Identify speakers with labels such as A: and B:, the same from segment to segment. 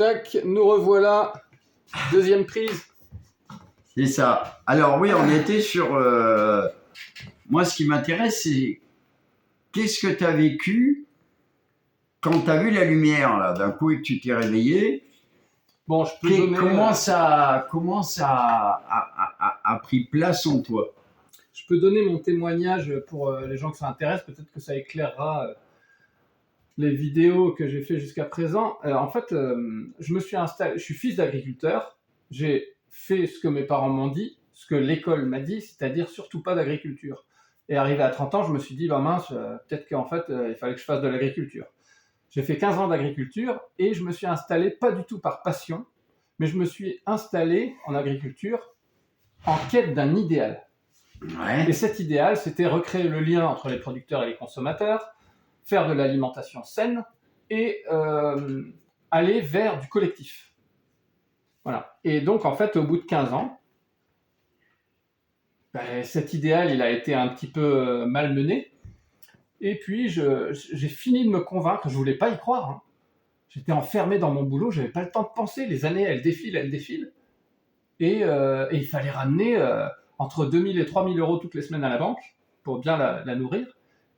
A: tac, nous revoilà. Deuxième prise.
B: C'est ça. Alors oui, on était sur... Moi, ce qui m'intéresse, c'est qu'est-ce que tu as vécu quand tu as vu la lumière, là, d'un coup, et que tu t'es réveillé.
A: Bon, je peux donner...
B: Comment ça a pris place en toi?
A: Je peux donner mon témoignage pour les gens que ça intéresse. Peut-être que ça éclairera les vidéos que j'ai fait jusqu'à présent. En fait, je me suis installé... Je suis fils d'agriculteur. J'ai fait ce que mes parents m'ont dit, ce que l'école m'a dit, c'est-à-dire surtout pas d'agriculture. Et arrivé à 30 ans, je me suis dit, bah mince, peut-être qu'en fait, il fallait que je fasse de l'agriculture. J'ai fait 15 ans d'agriculture et je me suis installé, pas du tout par passion, mais je me suis installé en agriculture en quête d'un idéal.
B: Ouais.
A: Et cet idéal, c'était recréer le lien entre les producteurs et les consommateurs, faire de l'alimentation saine et aller vers du collectif. Voilà. Et donc, en fait, au bout de 15 ans, cet idéal, il a été un petit peu malmené. Et puis, j'ai fini de me convaincre, je ne voulais pas y croire. Hein. J'étais enfermé dans mon boulot, je n'avais pas le temps de penser. Les années, elles défilent. Et il fallait ramener entre 2 000 et 3 000 euros toutes les semaines à la banque pour bien la nourrir.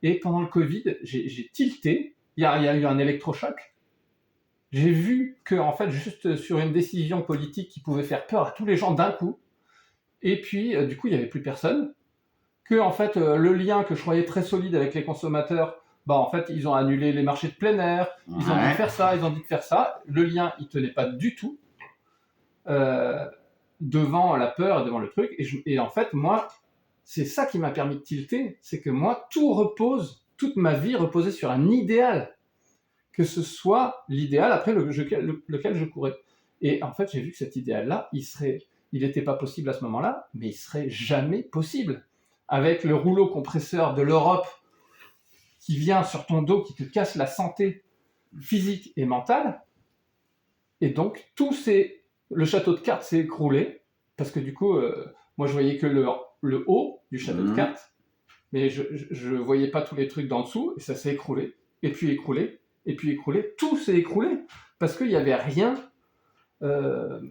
A: Et pendant le Covid, j'ai tilté. Il y a eu un électrochoc. J'ai vu que, en fait, juste sur une décision politique qui pouvait faire peur à tous les gens d'un coup, et puis, du coup, il n'y avait plus personne. Que, en fait, le lien que je croyais très solide avec les consommateurs, bah, en fait, ils ont annulé les marchés de plein air, ils ont dit de faire ça, ils ont dit de faire ça. Le lien, il tenait pas du tout devant la peur, devant le truc. Et en fait, moi, c'est ça qui m'a permis de tilter, c'est que moi, toute ma vie reposait sur un idéal. Que ce soit l'idéal après lequel je courais. Et en fait, j'ai vu que cet idéal-là, il n'était pas possible à ce moment-là, mais il serait jamais possible. Avec le rouleau compresseur de l'Europe qui vient sur ton dos, qui te casse la santé physique et mentale, et donc le château de cartes s'est écroulé, parce que du coup, moi je voyais que le haut du château de cartes, mais je voyais pas tous les trucs d'en dessous, et ça s'est écroulé, et puis écroulé, tout s'est écroulé, parce qu'il n'y avait rien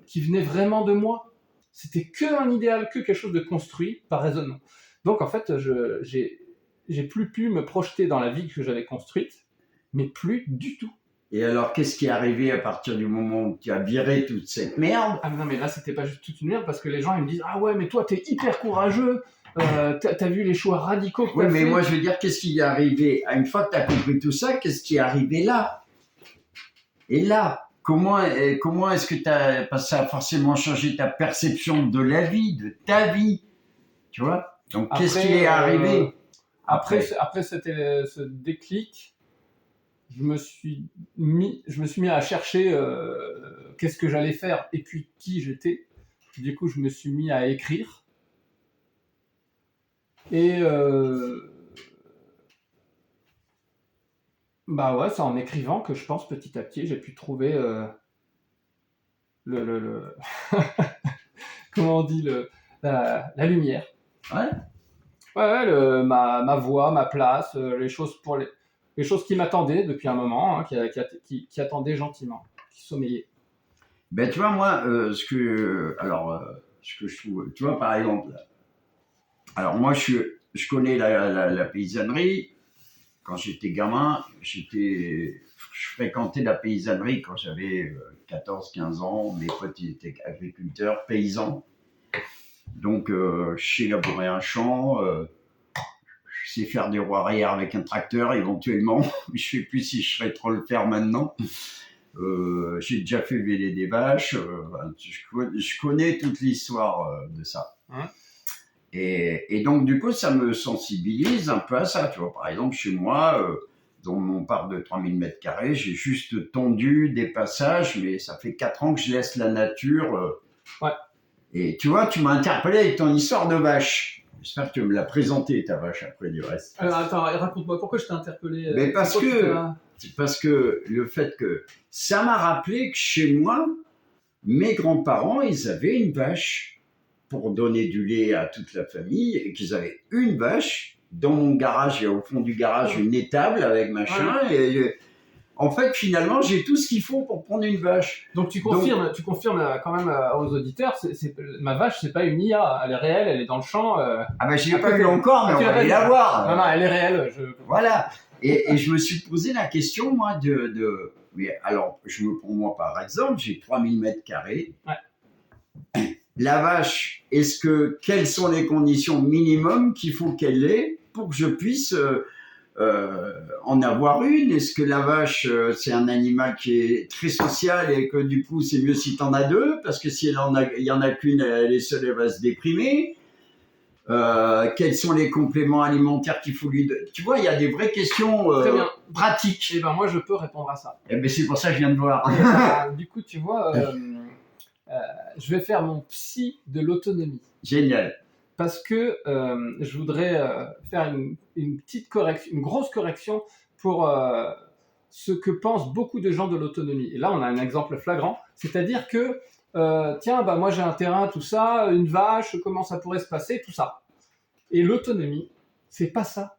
A: qui venait vraiment de moi. C'était que un idéal, que quelque chose de construit par raisonnement. Donc en fait, j'ai plus pu me projeter dans la vie que j'avais construite, mais plus du tout.
B: Et alors, qu'est-ce qui est arrivé à partir du moment où tu as viré toute cette merde?
A: Ah non, mais là, c'était pas juste toute une merde, parce que les gens, ils me disent « Ah ouais, mais toi, t'es hyper courageux, t'as vu les choix radicaux que t'as fait. »
B: Oui, mais moi, je veux dire, qu'est-ce qui est arrivé? Une fois que tu as compris tout ça, qu'est-ce qui est arrivé là? Et là, comment est-ce que ça a forcément changé ta perception de la vie, de ta vie? Tu vois? Donc, qu'est-ce qui est arrivé
A: après ce déclic, je me suis mis à chercher qu'est-ce que j'allais faire et puis qui j'étais. Du coup, je me suis mis à écrire. Et bah ouais, c'est en écrivant que je pense petit à petit, j'ai pu trouver comment on dit, la lumière.
B: Ouais.
A: Ouais, ma voix, ma place, les choses qui m'attendaient depuis un moment, hein, qui attendaient gentiment, qui sommeillaient.
B: Ben tu vois, moi, ce que je trouve, tu vois, par exemple, alors moi, je connais la paysannerie. Quand j'étais gamin, je fréquentais la paysannerie quand j'avais 14-15 ans. Mes potes, ils étaient agriculteurs, paysans. Donc, je sais labourer un champ, je sais faire des roues arrière avec un tracteur éventuellement. Je ne sais plus si je serais trop le faire maintenant. J'ai déjà fait véler des vaches. Je connais toute l'histoire de ça.
A: Hein?
B: Et donc, du coup, ça me sensibilise un peu à ça. Tu vois, par exemple, chez moi, dans mon parc de 3000 m², j'ai juste tondu des passages, mais ça fait 4 ans que je laisse la nature.
A: Ouais.
B: Et tu vois, tu m'as interpellé avec ton histoire de vache. J'espère que tu me l'as présentée, ta vache, après du reste.
A: Alors, attends, raconte-moi, pourquoi je t'ai interpellé?
B: Mais parce que le fait que ça m'a rappelé que chez moi, mes grands-parents, ils avaient une vache pour donner du lait à toute la famille, et qu'ils avaient une vache. Dans mon garage, et au fond du garage, une étable avec machin. Ouais. en fait, finalement, j'ai tout ce qu'il faut pour prendre une vache.
A: Donc tu confirmes quand même aux auditeurs, ma vache, c'est pas une IA, elle est réelle, elle est dans le champ.
B: Ah ben, je l'ai pas eu encore, mais on va aller la voir.
A: Non, elle est réelle.
B: Voilà. Et je me suis posé la question, moi, mais alors, je me prends moi par exemple, j'ai 3000 mètres carrés.
A: Ouais.
B: La vache, quelles sont les conditions minimum qu'il faut qu'elle ait pour que je puisse en avoir une? Est-ce que la vache, c'est un animal qui est très social et que du coup, c'est mieux si tu en as deux? Parce que si il y en a qu'une, elle est seule, elle va se déprimer. Quels sont les compléments alimentaires qu'il faut lui donner? Tu vois, il y a des vraies questions pratiques.
A: Et ben moi, je peux répondre à ça.
B: Et ben c'est pour ça que je viens de voir.
A: Du coup, tu vois, je vais faire mon psy de l'autonomie.
B: Génial.
A: Parce que je voudrais faire une petite correction, une grosse correction pour ce que pensent beaucoup de gens de l'autonomie. Et là, on a un exemple flagrant, c'est-à-dire que tiens, bah moi j'ai un terrain, tout ça, une vache, comment ça pourrait se passer, tout ça. Et l'autonomie, c'est pas ça,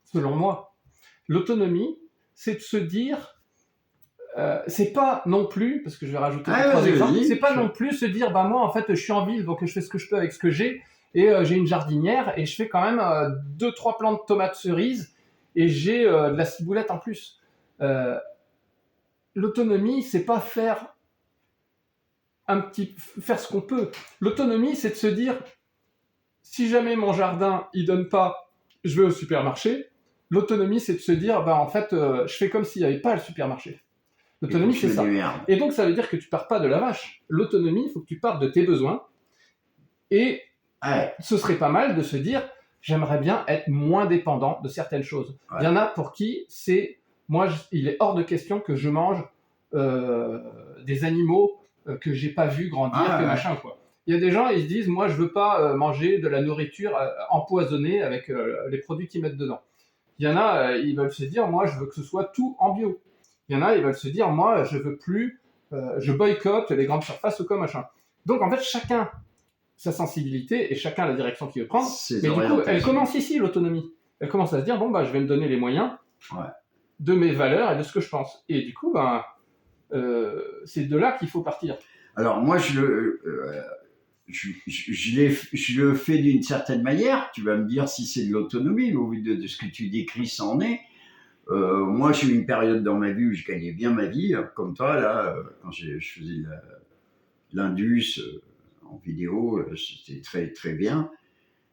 A: selon moi. L'autonomie, c'est de se dire, c'est pas non plus, parce que je vais rajouter trois exemples, c'est pas non plus se dire, bah moi en fait je suis en ville, donc je fais ce que je peux avec ce que j'ai, et j'ai une jardinière, et je fais quand même 2-3 plants de tomates cerises, et j'ai de la ciboulette en plus. L'autonomie, c'est pas faire ce qu'on peut. L'autonomie, c'est de se dire, si jamais mon jardin, il donne pas, je vais au supermarché. L'autonomie, c'est de se dire, bah en fait, je fais comme s'il n'y avait pas le supermarché. L'autonomie, c'est ça. Et donc, ça veut dire que tu pars pas de la vache. L'autonomie, il faut que tu partes de tes besoins. Et ce serait pas mal de se dire, j'aimerais bien être moins dépendant de certaines choses. Il y en a pour qui il est hors de question que je mange des animaux que j'ai pas vu grandir, machin, quoi. Il y a des gens, ils se disent, moi, je veux pas manger de la nourriture empoisonnée avec les produits qu'ils mettent dedans. Il y en a, ils veulent se dire, moi, je veux que ce soit tout en bio. Il y en a, ils veulent se dire, moi, je veux plus, je boycotte les grandes surfaces ou comme machin. Donc, en fait, chacun sa sensibilité et chacun la direction qu'il veut prendre. Mais du coup, elle commence ici, l'autonomie. Elle commence à se dire, bon, bah, je vais me donner les moyens de mes valeurs et de ce que je pense. Et du coup, c'est de là qu'il faut partir.
B: Alors, moi, je le fais d'une certaine manière. Tu vas me dire si c'est de l'autonomie, mais au vu de ce que tu décris, ça en est. Moi, j'ai eu une période dans ma vie où je gagnais bien ma vie, comme toi, là, quand je faisais l'Indus en vidéo, c'était très, très bien.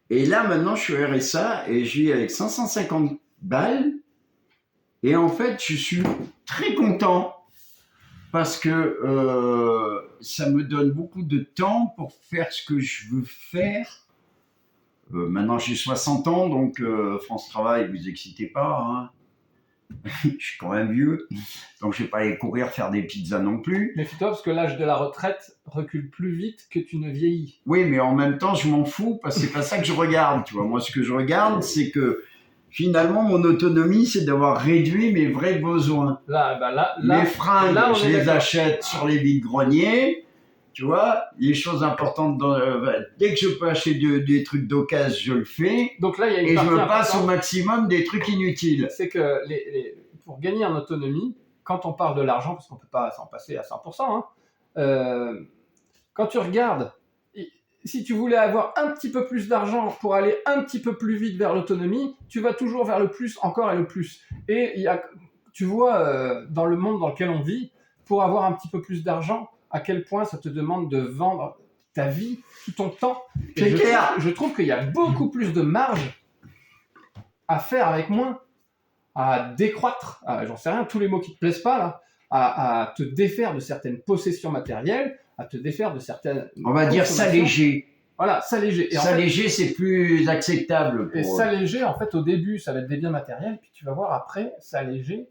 B: Et là, maintenant, je suis au RSA et je vis avec 550 balles. Et en fait, je suis très content parce que ça me donne beaucoup de temps pour faire ce que je veux faire. Maintenant, j'ai 60 ans, donc France Travail, vous excitez pas, hein. Je suis quand même vieux, donc je ne vais pas aller courir faire des pizzas non plus.
A: Méfie-toi, parce que l'âge de la retraite recule plus vite que tu ne vieillis.
B: Oui, mais en même temps, je m'en fous, parce que c'est pas ça que je regarde. Tu vois. Moi, ce que je regarde, c'est que finalement, mon autonomie, c'est d'avoir réduit mes vrais besoins. Les fringues, je les achète sur les vides-greniers. Tu vois, les choses importantes, dès que je peux acheter des trucs d'occasion, je le fais.
A: Donc là, il y a une
B: et je me passe au maximum des trucs inutiles.
A: C'est que pour gagner en autonomie, quand on parle de l'argent, parce qu'on ne peut pas s'en passer à 100%, quand tu regardes, si tu voulais avoir un petit peu plus d'argent pour aller un petit peu plus vite vers l'autonomie, tu vas toujours vers le plus, encore et le plus. Et tu vois, dans le monde dans lequel on vit, pour avoir un petit peu plus d'argent, à quel point ça te demande de vendre ta vie, tout ton temps.
B: C'est clair.
A: Je trouve qu'il y a beaucoup plus de marge à faire avec moins, à décroître, j'en sais rien, tous les mots qui te plaisent pas là, à te défaire de certaines possessions matérielles, à te défaire de certaines...
B: On va dire s'alléger.
A: Voilà, s'alléger.
B: S'alléger, c'est plus acceptable.
A: Et s'alléger, en fait, au début, ça va être des biens matériels, puis tu vas voir après, s'alléger,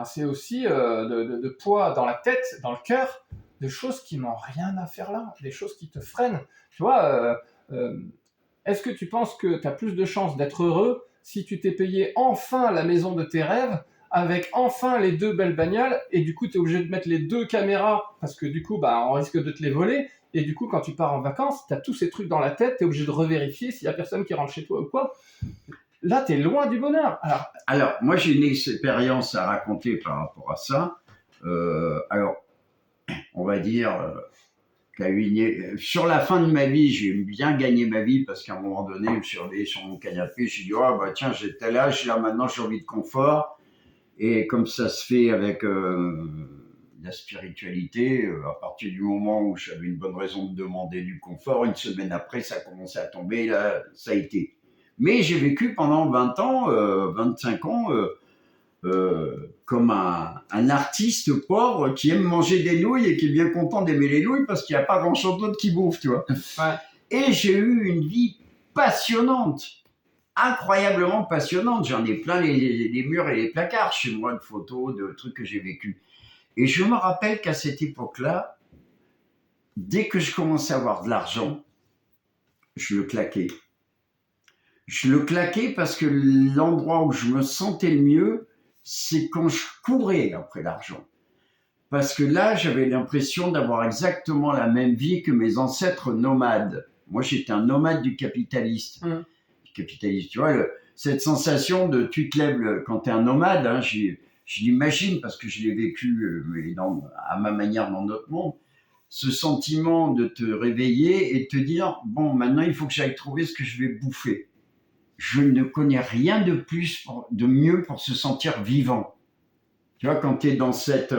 A: c'est aussi de poids dans la tête, dans le cœur, de choses qui n'ont rien à faire là, des choses qui te freinent. Tu vois, est-ce que tu penses que tu as plus de chances d'être heureux si tu t'es payé enfin la maison de tes rêves, avec enfin les 2 belles bagnoles, et du coup, tu es obligé de mettre les 2 caméras, parce que du coup, on risque de te les voler, et du coup, quand tu pars en vacances, tu as tous ces trucs dans la tête, tu es obligé de revérifier s'il n'y a personne qui rentre chez toi ou quoi. là, tu es loin du bonheur.
B: Alors, moi, j'ai une expérience à raconter par rapport à ça. Alors, on va dire sur la fin de ma vie, j'ai bien gagné ma vie parce qu'à un moment donné, je me suis réveillé sur mon canapé, j'ai dit, oh, bah tiens, j'ai tel âge, là, maintenant, j'ai envie de confort. Et comme ça se fait avec la spiritualité, à partir du moment où j'avais une bonne raison de demander du confort, une semaine après, ça a commencé à tomber, là, ça a été. Mais j'ai vécu pendant 20 ans, 25 ans, comme un artiste pauvre qui aime manger des nouilles et qui est bien content d'aimer les nouilles parce qu'il n'y a pas grand-chose d'autre qui bouffe, tu vois.
A: Ouais.
B: Et j'ai eu une vie passionnante, incroyablement passionnante. J'en ai plein les murs et les placards chez moi de photos, de trucs que j'ai vécu. Et je me rappelle qu'à cette époque-là, dès que je commençais à avoir de l'argent, je le claquais. Je le claquais parce que l'endroit où je me sentais le mieux, c'est quand je courais après l'argent. Parce que là, j'avais l'impression d'avoir exactement la même vie que mes ancêtres nomades. Moi, j'étais un nomade du capitaliste. Du capitaliste, tu vois, cette sensation de tu te lèves quand tu es un nomade, hein, je l'imagine parce que je l'ai vécu à ma manière dans notre monde. Ce sentiment de te réveiller et de te dire, bon, maintenant, il faut que j'aille trouver ce que je vais bouffer. Je ne connais rien de plus, de mieux pour se sentir vivant. Tu vois, quand tu es dans cette...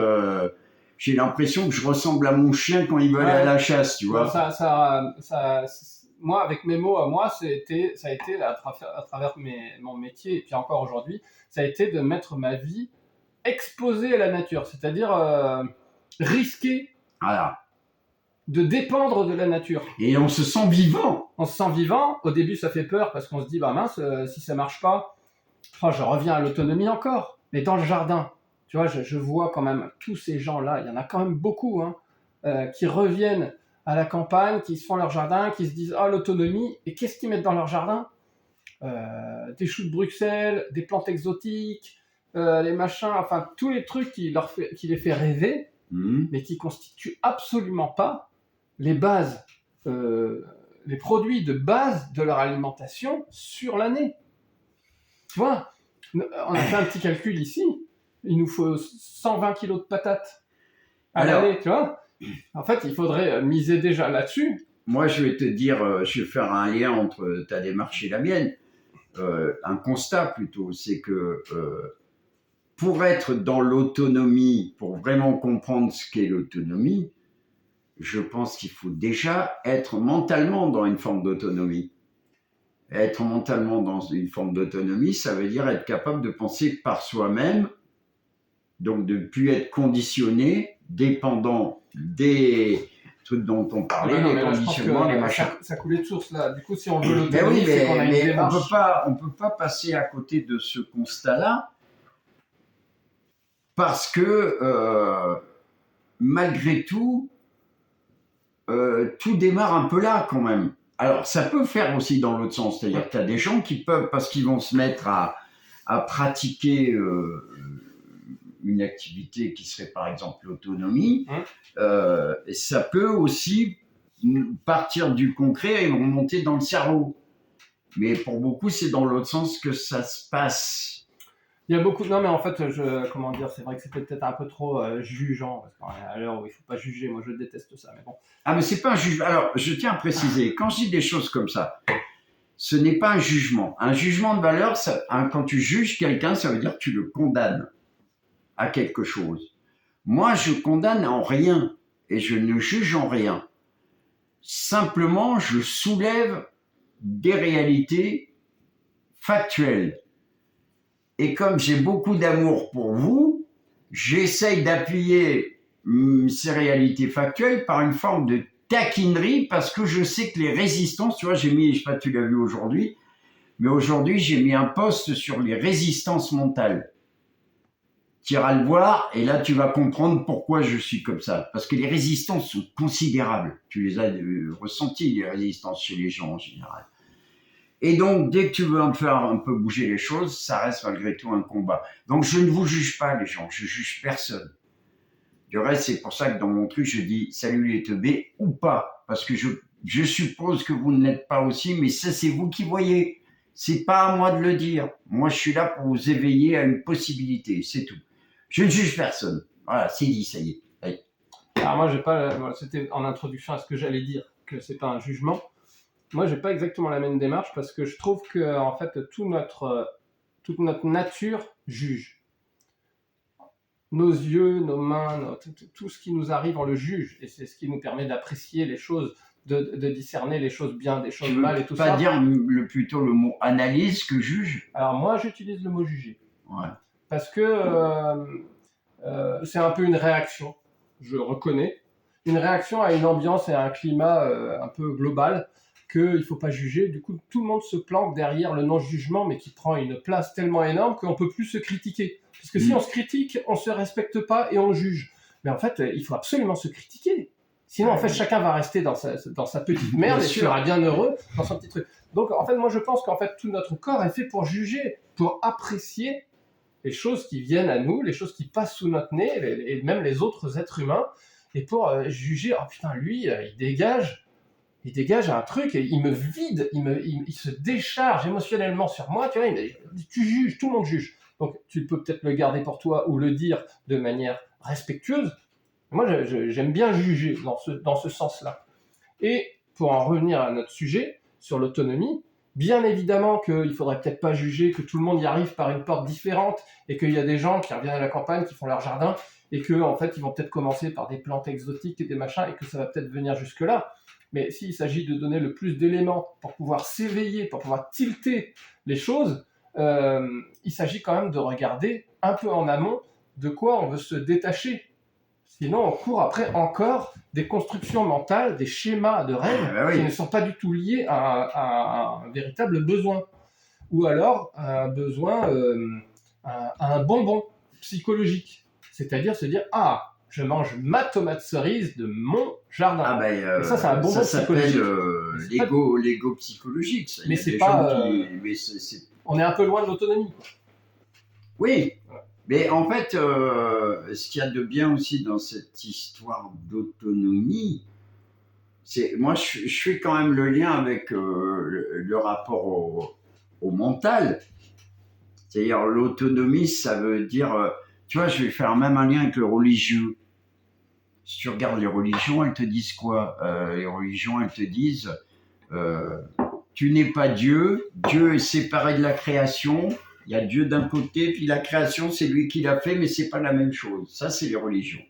B: j'ai l'impression que je ressemble à mon chien quand il veut aller à la chasse, tu vois.
A: Moi, avec mes mots à moi, ça a été à travers mon métier, et puis encore aujourd'hui, ça a été de mettre ma vie exposée à la nature, c'est-à-dire risquer de dépendre de la nature.
B: Et on se sent vivant.
A: On se sent vivant. Au début, ça fait peur parce qu'on se dit, bah mince, si ça marche pas, je reviens à l'autonomie encore. Mais dans le jardin, tu vois, je vois quand même tous ces gens-là, il y en a quand même beaucoup, qui reviennent à la campagne, qui se font leur jardin, qui se disent, ah, l'autonomie. Et qu'est-ce qu'ils mettent dans leur jardin ? Des choux de Bruxelles, des plantes exotiques, les machins, enfin, tous les trucs qui les fait rêver, mais qui constituent absolument pas les bases, les produits de base de leur alimentation sur l'année. Tu vois, on a fait un petit calcul ici. Il nous faut 120 kilos de patates à l'année, tu vois. En fait, il faudrait miser déjà là-dessus.
B: Moi, je vais te dire, je vais faire un lien entre ta démarche et la mienne. Un constat plutôt, c'est que pour être dans l'autonomie, pour vraiment comprendre ce qu'est l'autonomie, je pense qu'il faut déjà être mentalement dans une forme d'autonomie. Être mentalement dans une forme d'autonomie, ça veut dire être capable de penser par soi-même, donc de ne plus être conditionné, dépendant des trucs dont on parlait, les conditionnements, les machins.
A: Ça coulait de source là. Du coup, si on veut l'autonomie, c'est qu'on a une démarche.
B: On peut pas passer à côté de ce constat-là parce que malgré tout, tout démarre un peu là quand même. Alors, ça peut faire aussi dans l'autre sens, c'est-à-dire que tu as des gens qui peuvent, parce qu'ils vont se mettre à pratiquer une activité qui serait par exemple l'autonomie, ça peut aussi partir du concret et remonter dans le cerveau. Mais pour beaucoup, c'est dans l'autre sens que ça se passe.
A: Il y a beaucoup... Non, mais en fait, comment dire, c'est vrai que c'était peut-être un peu trop jugeant, parce qu'on est à l'heure où il ne faut pas juger, moi je déteste ça, mais bon.
B: Ah, mais c'est pas un jugement. Alors, je tiens à préciser, quand je dis des choses comme ça, ce n'est pas un jugement. Un jugement de valeur, quand tu juges quelqu'un, ça veut dire que tu le condamnes à quelque chose. Moi, je condamne en rien, et je ne juge en rien. Simplement, je soulève des réalités factuelles. Et comme j'ai beaucoup d'amour pour vous, j'essaye d'appuyer ces réalités factuelles par une forme de taquinerie parce que je sais que les résistances, tu vois, je sais pas si tu l'as vu aujourd'hui, mais aujourd'hui, j'ai mis un post sur les résistances mentales. Tu iras le voir et là, tu vas comprendre pourquoi je suis comme ça. Parce que les résistances sont considérables. Tu les as ressenties, les résistances chez les gens en général. Et donc, dès que tu veux faire un peu bouger les choses, ça reste malgré tout un combat. Donc, je ne vous juge pas, les gens. Je juge personne. Du reste, c'est pour ça que dans mon truc, je dis « Salut les teubés » ou pas. Parce que je suppose que vous ne l'êtes pas aussi, mais ça, c'est vous qui voyez. C'est pas à moi de le dire. Moi, je suis là pour vous éveiller à une possibilité, c'est tout. Je ne juge personne. Voilà, c'est dit, ça y est. Allez.
A: Alors moi, j'ai pas. Voilà, c'était en introduction à ce que j'allais dire, que c'est pas un jugement. Moi, j'ai pas exactement la même démarche parce que je trouve que en fait, toute notre nature juge. Nos yeux, nos mains, tout ce qui nous arrive, on le juge, et c'est ce qui nous permet d'apprécier les choses, de discerner les choses bien des choses
B: Tu veux
A: mal et tout
B: pas
A: ça.
B: dire plutôt le mot analyse que juge?
A: Alors moi, j'utilise le mot juger
B: Ouais.
A: parce que c'est un peu une réaction, je reconnais, une réaction à une ambiance et à un climat un peu global qu'il ne faut pas juger. Du coup, tout le monde se planque derrière le non-jugement, mais qui prend une place tellement énorme qu'on ne peut plus se critiquer. Parce que si on se critique, on ne se respecte pas et on juge. Mais en fait, il faut absolument se critiquer. Sinon, en fait, chacun va rester dans sa petite merde et sera bien heureux dans son petit truc. Donc, en fait, moi, je pense qu'en fait, tout notre corps est fait pour juger, pour apprécier les choses qui viennent à nous, les choses qui passent sous notre nez, et même les autres êtres humains, et pour juger, oh putain, lui, il dégage un truc, et il me vide, il se décharge émotionnellement sur moi, tu vois, tu juges, tout le monde juge. Donc, tu peux peut-être le garder pour toi ou le dire de manière respectueuse. Moi, j'aime bien juger dans ce sens-là. Et pour en revenir à notre sujet, sur l'autonomie, bien évidemment qu'il ne faudrait peut-être pas juger que tout le monde y arrive par une porte différente et qu'il y a des gens qui reviennent à la campagne, qui font leur jardin et qu'en fait, ils vont peut-être commencer par des plantes exotiques et des machins et que ça va peut-être venir jusque-là. Mais s'il s'agit de donner le plus d'éléments pour pouvoir s'éveiller, pour pouvoir tilter les choses, il s'agit quand même de regarder un peu en amont de quoi on veut se détacher. Sinon, on court après encore des constructions mentales, des schémas de rêves qui ne sont pas du tout liés à un véritable besoin. Ou alors à un besoin, à un bonbon psychologique. C'est-à-dire se dire, ah, je mange ma tomate cerise de mon jardin.
B: Ah ben,
A: et ça, c'est un bonbon psychologique.
B: Ça s'appelle l'ego psychologique. Ça.
A: Mais c'est pas...
B: mais
A: on est un peu loin de l'autonomie.
B: Oui, mais en fait, ce qu'il y a de bien aussi dans cette histoire d'autonomie, c'est moi je fais quand même le lien avec le rapport au mental. C'est-à-dire l'autonomie, ça veut dire, tu vois, je vais faire même un lien avec le religieux. Si tu regardes les religions, elles te disent quoi? Les religions, elles te disent, tu n'es pas Dieu, Dieu est séparé de la création. Il y a Dieu d'un côté, puis la création, c'est lui qui l'a fait, mais c'est pas la même chose. Ça, c'est les religions.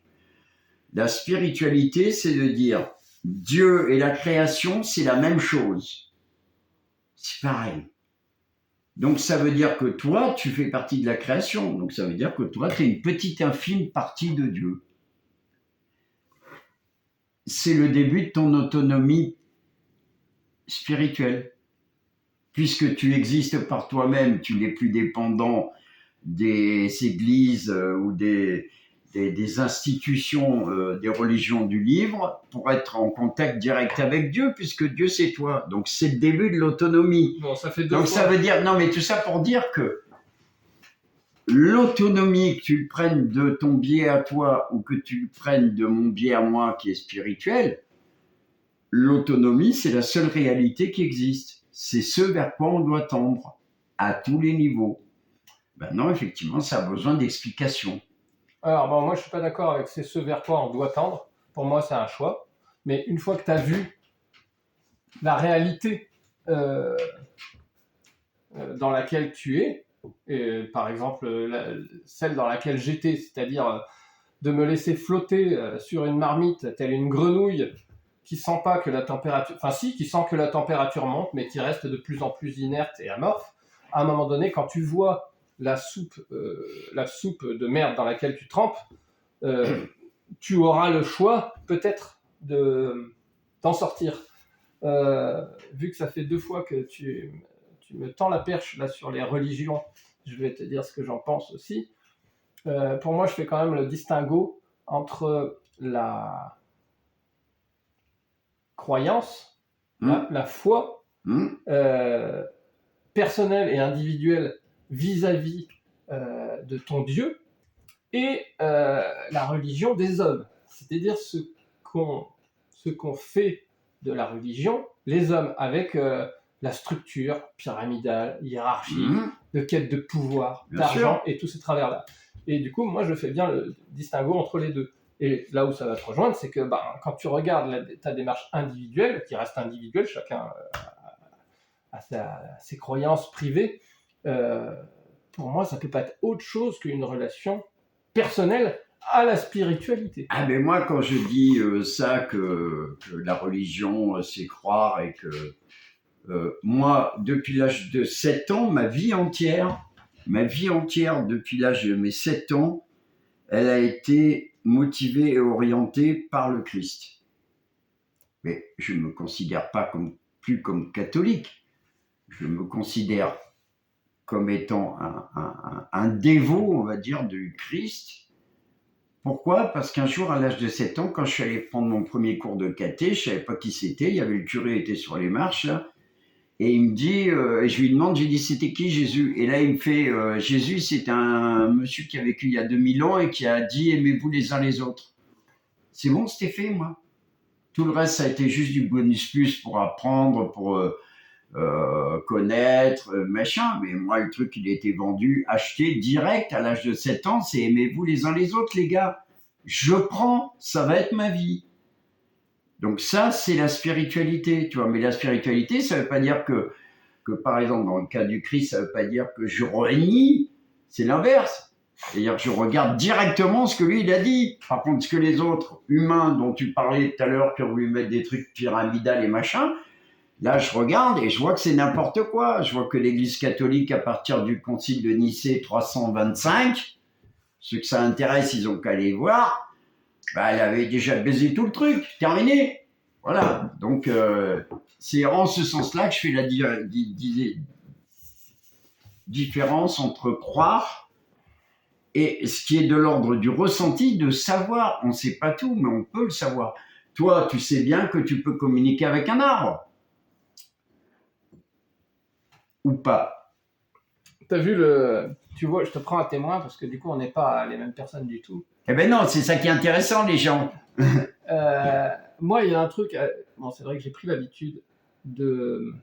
B: La spiritualité, c'est de dire Dieu et la création, c'est la même chose. C'est pareil. Donc, ça veut dire que toi, tu fais partie de la création. Donc, ça veut dire que toi, tu es une petite infime partie de Dieu. C'est le début de ton autonomie spirituelle. Puisque tu existes par toi-même, tu n'es plus dépendant des églises ou des institutions, des religions du livre, pour être en contact direct avec Dieu, puisque Dieu c'est toi. Donc c'est le début de l'autonomie.
A: Bon, ça fait
B: donc ça veut dire, non mais tout ça pour dire que l'autonomie, que tu le prennes de ton biais à toi ou que tu le prennes de mon biais à moi qui est spirituel, l'autonomie c'est la seule réalité qui existe. C'est ce vers quoi on doit tendre, à tous les niveaux. Maintenant, effectivement, ça a besoin d'explications.
A: Alors, bon, moi, je ne suis pas d'accord avec c'est ce vers quoi on doit tendre. Pour moi, c'est un choix. Mais une fois que tu as vu la réalité dans laquelle tu es, et, par exemple, celle dans laquelle j'étais, c'est-à-dire de me laisser flotter sur une marmite, telle une grenouille, qui sent pas que la température, enfin si, qui sent que la température monte, mais qui reste de plus en plus inerte et amorphe. À un moment donné, quand tu vois la soupe de merde dans laquelle tu trempes, tu auras le choix peut-être d'en sortir. Vu que ça fait 2 fois que tu me tends la perche là sur les religions, je vais te dire ce que j'en pense aussi. Pour moi, je fais quand même le distinguo entre la croyance, la foi personnelle et individuelle vis-à-vis de ton Dieu et la religion des hommes. C'est-à-dire ce qu'on fait de la religion, les hommes, avec la structure pyramidale, hiérarchique,
B: Mhm.
A: de quête de pouvoir,
B: Bien
A: d'argent
B: sûr.
A: et tous ces travers-là. Et du coup, moi, je fais bien le distinguo entre les deux. Et là où ça va te rejoindre, c'est que quand tu regardes ta démarche individuelle, qui reste individuelle, chacun a ses croyances privées, euh, pour moi, ça peut pas être autre chose qu'une relation personnelle à la spiritualité.
B: Ah mais moi quand je dis ça que la religion c'est croire et que moi depuis l'âge de 7 ans, ma vie entière depuis l'âge de mes 7 ans, elle a été motivée et orientée par le Christ. Mais je ne me considère pas plus comme catholique, je me considère comme étant un dévot, on va dire, du Christ. Pourquoi? Parce qu'un jour, à l'âge de 7 ans, quand je suis allé prendre mon premier cours de caté, je savais pas qui c'était, il y avait le curé était sur les marches, là, et il me dit, et je lui demande, j'ai dit, c'était qui Jésus? Et là, il me fait, Jésus, c'est un monsieur qui a vécu il y a 2000 ans et qui a dit, aimez-vous les uns les autres. C'est bon, c'était fait, moi. Tout le reste, ça a été juste du bonus plus pour apprendre, pour connaître, machin. Mais moi, le truc, il a été vendu, acheté direct à l'âge de 7 ans, c'est aimez-vous les uns les autres, les gars. Je prends, ça va être ma vie. Donc ça, c'est la spiritualité, tu vois. Mais la spiritualité, ça veut pas dire que par exemple, dans le cas du Christ, ça veut pas dire que je renie, c'est l'inverse. C'est-à-dire que je regarde directement ce que lui, il a dit. Par contre, ce que les autres humains dont tu parlais tout à l'heure, qui ont voulu mettre des trucs pyramidales et machin, là, je regarde et je vois que c'est n'importe quoi. Je vois que l'Église catholique, à partir du concile de Nicée 325, ceux que ça intéresse, ils ont qu'à aller voir, bah, elle avait déjà baisé tout le truc, terminé. Voilà. Donc, c'est en ce sens-là que je fais la différence entre croire et ce qui est de l'ordre du ressenti, de savoir. On ne sait pas tout, mais on peut le savoir. Toi, tu sais bien que tu peux communiquer avec un arbre. Ou pas.
A: T'as vu tu vois, je te prends à témoin parce que du coup, on n'est pas les mêmes personnes du tout.
B: Eh ben non, c'est ça qui est intéressant, les gens.
A: Moi, il y a un truc. Bon, c'est vrai que j'ai pris l'habitude de.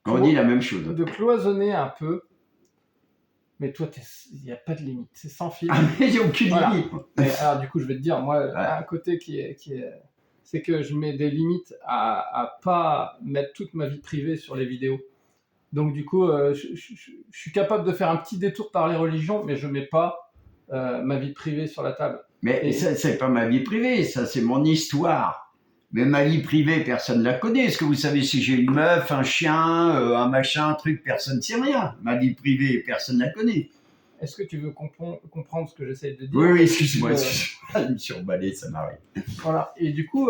B: On dit la même chose.
A: De cloisonner un peu. Mais toi, il n'y a pas de limite. C'est sans fil.
B: Ah, mais il n'y a aucune limite.
A: Mais alors, du coup, je vais te dire, moi, un côté qui est c'est que je mets des limites à pas mettre toute ma vie privée sur les vidéos. Donc, du coup, je suis capable de faire un petit détour par les religions, mais je mets pas ma vie privée sur la table.
B: Mais ça, c'est pas ma vie privée, ça, c'est mon histoire. Mais ma vie privée, personne ne la connaît. Est-ce que vous savez si j'ai une meuf, un chien, un machin, un truc, personne ne sait rien. Ma vie privée, personne ne la connaît.
A: Est-ce que tu veux comprendre ce que j'essaie de dire?
B: Oui, excuse-moi, je me suis emballé, ça m'arrive.
A: Voilà, et du coup,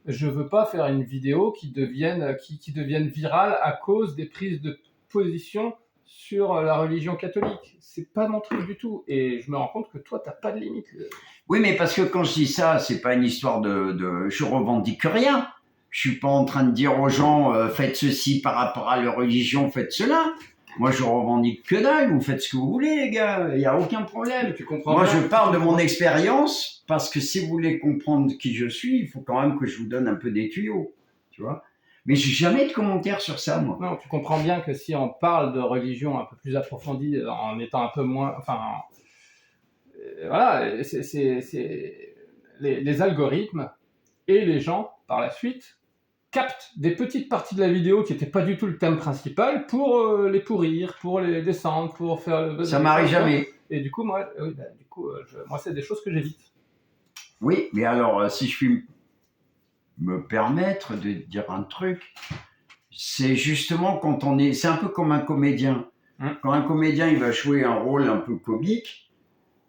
A: je veux pas faire une vidéo qui devienne virale à cause des prises de position sur la religion catholique. C'est pas mon truc du tout, et je me rends compte que toi, t'as pas de limite.
B: Oui, mais parce que quand je dis ça, c'est pas une histoire je revendique rien. Je suis pas en train de dire aux gens, faites ceci par rapport à leur religion, faites cela. Moi, je revendique que dalle. Vous faites ce que vous voulez, les gars. Il n'y a aucun problème.
A: Tu comprends
B: Moi,
A: bien,
B: je parle de mon expérience parce que si vous voulez comprendre qui je suis, il faut quand même que je vous donne un peu des tuyaux, tu vois. Mais j'ai jamais de commentaires sur ça, moi.
A: Non, tu comprends bien que si on parle de religion un peu plus approfondie, en étant un peu moins, enfin, voilà, c'est les algorithmes et les gens par la suite captent des petites parties de la vidéo qui n'étaient pas du tout le thème principal pour les pourrir, pour les descendre, pour faire le...
B: Ça m'arrive jamais.
A: Et du coup, moi, moi c'est des choses que j'évite.
B: Oui, mais alors, si je puis me permettre de dire un truc, c'est justement quand on est... C'est un peu comme un comédien. Quand un comédien, il va jouer un rôle un peu comique,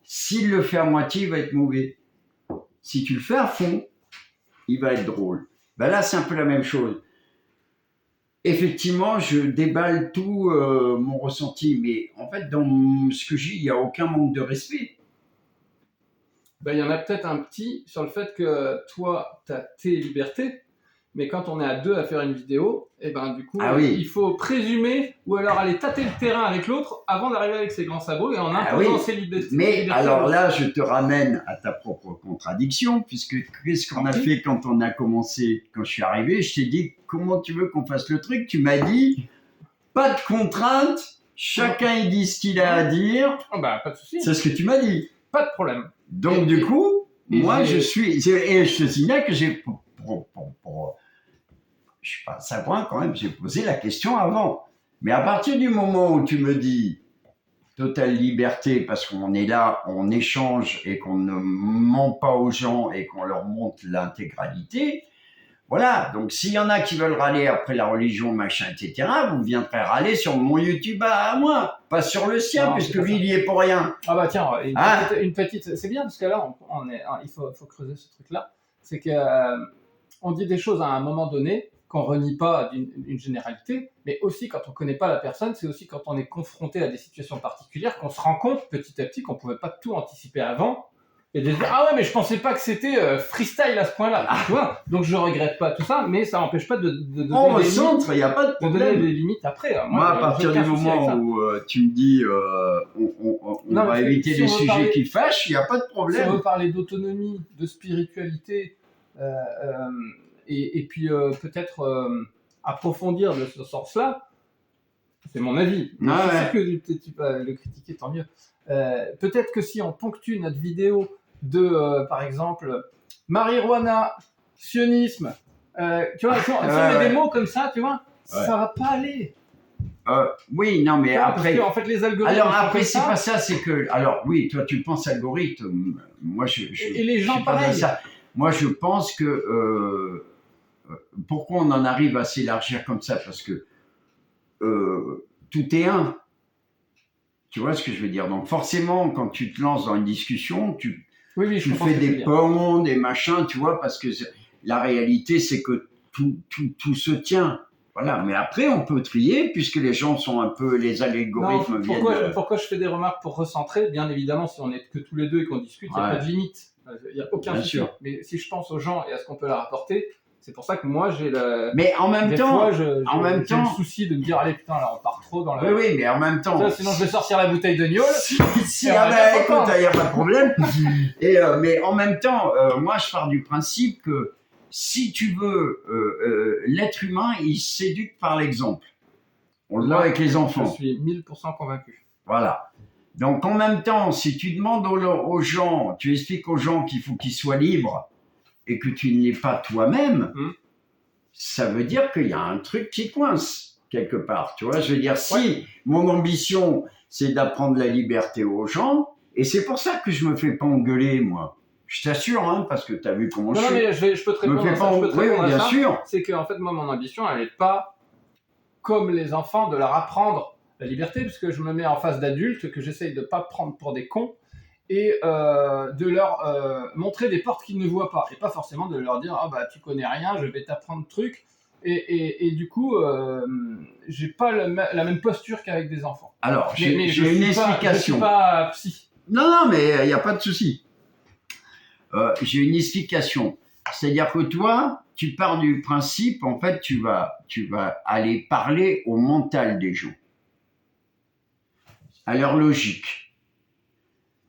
B: s'il le fait à moitié, il va être mauvais. Si tu le fais à fond, il va être drôle. Ben là, c'est un peu la même chose. Effectivement, je déballe tout mon ressenti, mais en fait, dans ce que j'ai, il n'y a aucun manque de respect.
A: Ben, il y en a peut-être un petit sur le fait que toi, tu as tes libertés, Mais quand on est à deux à faire une vidéo, et ben du coup,
B: Oui.
A: il faut présumer ou alors aller tâter le terrain avec l'autre avant d'arriver avec ses grands sabots et en imposant ses libertés.
B: Mais alors là, je te ramène à ta propre contradiction, puisque qu'est-ce qu'on a fait quand on a commencé, quand je suis arrivé, je t'ai dit comment tu veux qu'on fasse le truc, tu m'as dit pas de contrainte, chacun il dit ce qu'il a à dire.
A: Pas de souci.
B: C'est ce que tu m'as dit.
A: Pas de problème.
B: Donc du coup, moi je te signale que j'ai je suis pas à ça point quand même, j'ai posé la question avant. Mais à partir du moment où tu me dis totale liberté, parce qu'on est là, on échange et qu'on ne ment pas aux gens et qu'on leur montre l'intégralité, voilà. Donc s'il y en a qui veulent râler après la religion, machin, etc., vous viendrez râler sur mon YouTube à moi, pas sur le sien, puisque lui, il y est pour rien.
A: Tiens, une petite, c'est bien, parce que là, il faut creuser ce truc-là. C'est que on dit des choses à un moment donné qu'on renie pas d'une généralité, mais aussi quand on connaît pas la personne, c'est aussi quand on est confronté à des situations particulières qu'on se rend compte petit à petit qu'on pouvait pas tout anticiper avant et de se dire mais je pensais pas que c'était freestyle à ce point-là, tu vois. Donc je regrette pas tout ça, mais ça n'empêche pas de
B: on recentre, il y a pas de problème.
A: De donner des limites après.
B: Moi, à partir du moment où tu me dis on va éviter les sujets qui fâchent, il y a pas de problème.
A: Si on veut parler d'autonomie, de spiritualité. Et puis peut-être approfondir de ce sens-là, c'est mon avis. C'est sûr que tu vas le critiquer, tant mieux. Peut-être que si on ponctue notre vidéo de, par exemple, marijuana, sionisme, tu vois, si on met des mots comme ça, tu vois, ça va pas aller.
B: Oui, non, mais après.
A: Parce que, en fait, les algorithmes.
B: Alors après, c'est pas ça, c'est que. Alors oui, toi, tu penses algorithme. Moi,
A: et les gens, pareil.
B: Ça. Moi, je pense que. Pourquoi on en arrive à s'élargir comme ça? Parce que tout est un. Tu vois ce que je veux dire? Donc forcément, quand tu te lances dans une discussion, tu fais des ponts, des machins, tu vois, parce que la réalité, c'est que tout se tient. Voilà, mais après, on peut trier, puisque les gens sont un peu, les algorithmes viennent...
A: Pourquoi je fais des remarques pour recentrer? Bien évidemment, si on n'est que tous les deux et qu'on discute, il n'y a pas de limite. Il n'y a aucun souci. Mais si je pense aux gens et à ce qu'on peut leur apporter, c'est pour ça que moi, j'ai le...
B: Mais en même temps,
A: j'ai le souci de me dire, allez, putain, là, on part trop dans la...
B: Oui, mais en même temps...
A: Sinon, je vais sortir la bouteille de gnôle.
B: Écoute, il n'y a pas de problème. Mais en même temps, moi, je pars du principe que si tu veux, l'être humain, il s'éduque par l'exemple. On le voit avec les enfants.
A: Je suis 1000% convaincu.
B: Voilà. Donc, en même temps, si tu demandes aux gens, tu expliques aux gens qu'il faut qu'ils soient libres et que tu n'es pas toi-même, ça veut dire qu'il y a un truc qui coince quelque part. Tu vois, je veux dire, si mon ambition, c'est d'apprendre la liberté aux gens, et c'est pour ça que je me fais pas engueuler, moi. Je t'assure, hein, parce que tu as vu comment je suis.
A: Non, mais je peux te répondre
B: Oui, bien sûr.
A: C'est qu'en fait, moi, mon ambition, elle n'est pas, comme les enfants, de leur apprendre la liberté, puisque je me mets en face d'adultes que j'essaye de ne pas prendre pour des cons et de leur montrer des portes qu'ils ne voient pas. Et pas forcément de leur dire « Ah bah, tu connais rien, je vais t'apprendre truc ». Et du coup, j'ai pas la même posture qu'avec des enfants.
B: Alors, j'ai une explication.
A: Je suis pas psy.
B: Non, mais il n'y a pas de souci. J'ai une explication. C'est-à-dire que toi, tu pars du principe, en fait, tu vas aller parler au mental des gens, à leur logique.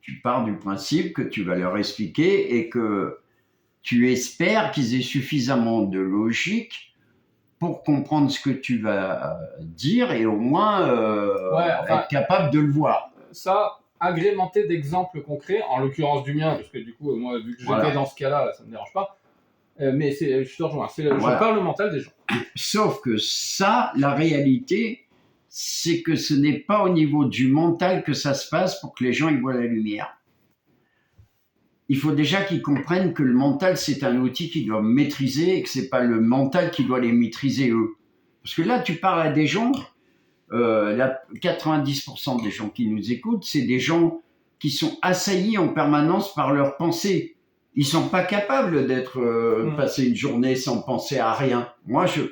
B: Tu pars du principe que tu vas leur expliquer et que tu espères qu'ils aient suffisamment de logique pour comprendre ce que tu vas dire et au moins être capable de le voir.
A: Ça, agrémenté d'exemples concrets, en l'occurrence du mien, parce que du coup, moi, vu que j'étais dans ce cas-là, ça ne me dérange pas. Mais je te rejoins, je parle le mental des gens.
B: Sauf que ça, la réalité, c'est que ce n'est pas au niveau du mental que ça se passe pour que les gens y voient la lumière. Il faut déjà qu'ils comprennent que le mental, c'est un outil qu'ils doivent maîtriser et que ce n'est pas le mental qui doit les maîtriser eux. Parce que là, tu parles à des gens, 90% des gens qui nous écoutent, c'est des gens qui sont assaillis en permanence par leurs pensées. Ils sont pas capables d'être passer une journée sans penser à rien. Moi, je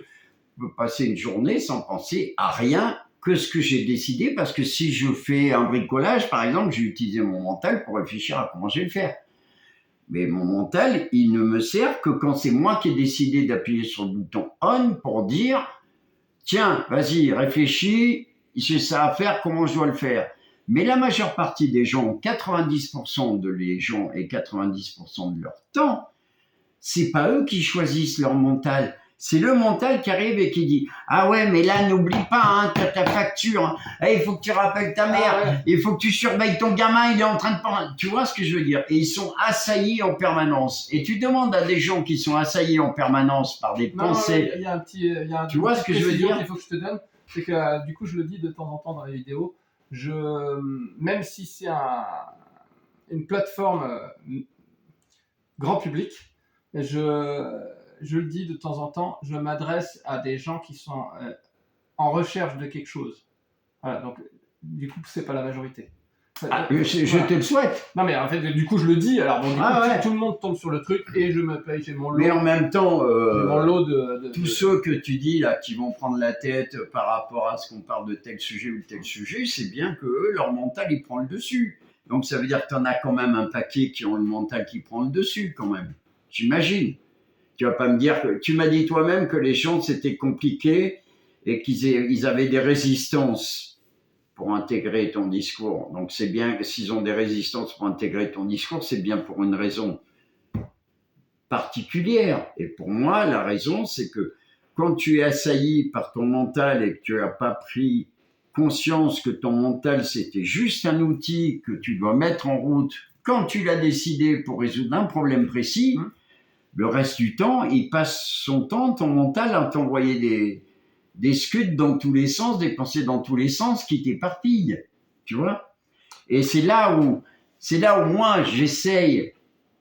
B: peux passer une journée sans penser à rien que ce que j'ai décidé, parce que si je fais un bricolage, par exemple, j'ai utilisé mon mental pour réfléchir à comment je vais le faire. Mais mon mental, il ne me sert que quand c'est moi qui ai décidé d'appuyer sur le bouton on pour dire, tiens, vas-y, réfléchis, j'ai ça à faire, comment je dois le faire. Mais la majeure partie des gens, 90% de les gens et 90% de leur temps, c'est pas eux qui choisissent leur mental. C'est le mental qui arrive et qui dit « Ah ouais, mais là, n'oublie pas, hein, t'as ta facture. Hein. Il faut que tu rappelles ta mère.
A: Ah ouais.
B: Il faut que tu surveilles ton gamin, il est en train de prendre... » Tu vois ce que je veux dire? Et ils sont assaillis en permanence. Et tu demandes à des gens qui sont assaillis en permanence par des pensées...
A: Il y a un petit... Il y a
B: tu vois ce que je veux dire?
A: Il faut que je te donne. C'est que, du coup, je le dis de temps en temps dans les vidéos, même si c'est une plateforme grand public, je le dis de temps en temps, je m'adresse à des gens qui sont en recherche de quelque chose. Voilà, donc du coup, c'est pas la majorité.
B: Je te le souhaite.
A: Non, mais en fait, du coup, je le dis, alors bon, du coup,
B: ouais.
A: tout le monde tombe sur le truc et je me paye, j'ai mon lot.
B: Mais en même temps,
A: mon lot de
B: tous ceux que tu dis là, qui vont prendre la tête par rapport à ce qu'on parle de tel sujet ou tel sujet, c'est bien que eux, leur mental, il prend le dessus. Donc ça veut dire que tu en as quand même un paquet qui ont le mental qui prend le dessus quand même. J'imagine. Tu vas pas me dire que tu m'as dit toi-même que les gens c'était compliqué et qu'ils avaient des résistances pour intégrer ton discours. Donc c'est bien, s'ils ont des résistances pour intégrer ton discours, c'est bien pour une raison particulière. Et pour moi, la raison, c'est que quand tu es assailli par ton mental et que tu n'as pas pris conscience que ton mental, c'était juste un outil que tu dois mettre en route quand tu l'as décidé pour résoudre un problème précis, le reste du temps, il passe son temps, ton mental, à t'envoyer des scuds dans tous les sens, des pensées dans tous les sens qui t'éparpillent, tu vois. Et c'est là où moi, j'essaye,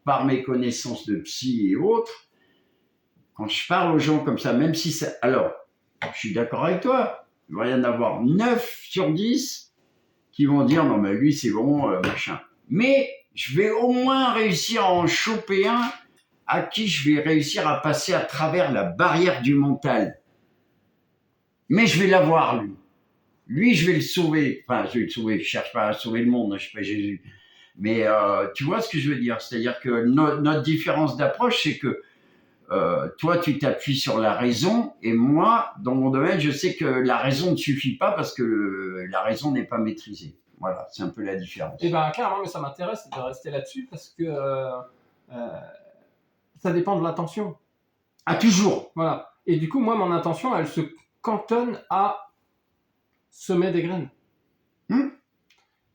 B: par mes connaissances de psy et autres, quand je parle aux gens comme ça, même si ça... Alors, je suis d'accord avec toi, il va y en avoir 9 sur 10 qui vont dire « Non, mais lui, c'est bon, machin. » Mais je vais au moins réussir à en choper un à qui je vais réussir à passer à travers la barrière du mental. Mais je vais l'avoir, lui. Lui, je vais le sauver. Enfin, je vais le sauver. Je cherche pas à sauver le monde, je suis pas Jésus. Mais tu vois ce que je veux dire? C'est-à-dire que notre différence d'approche, c'est que toi, tu t'appuies sur la raison, et moi, dans mon domaine, je sais que la raison ne suffit pas parce que la raison n'est pas maîtrisée. Voilà, c'est un peu la différence.
A: Eh bien, clairement, mais ça m'intéresse de rester là-dessus parce que ça dépend de l'intention.
B: Ah, toujours.
A: Voilà. Et du coup, moi, mon intention, elle se cantonne à semer des graines.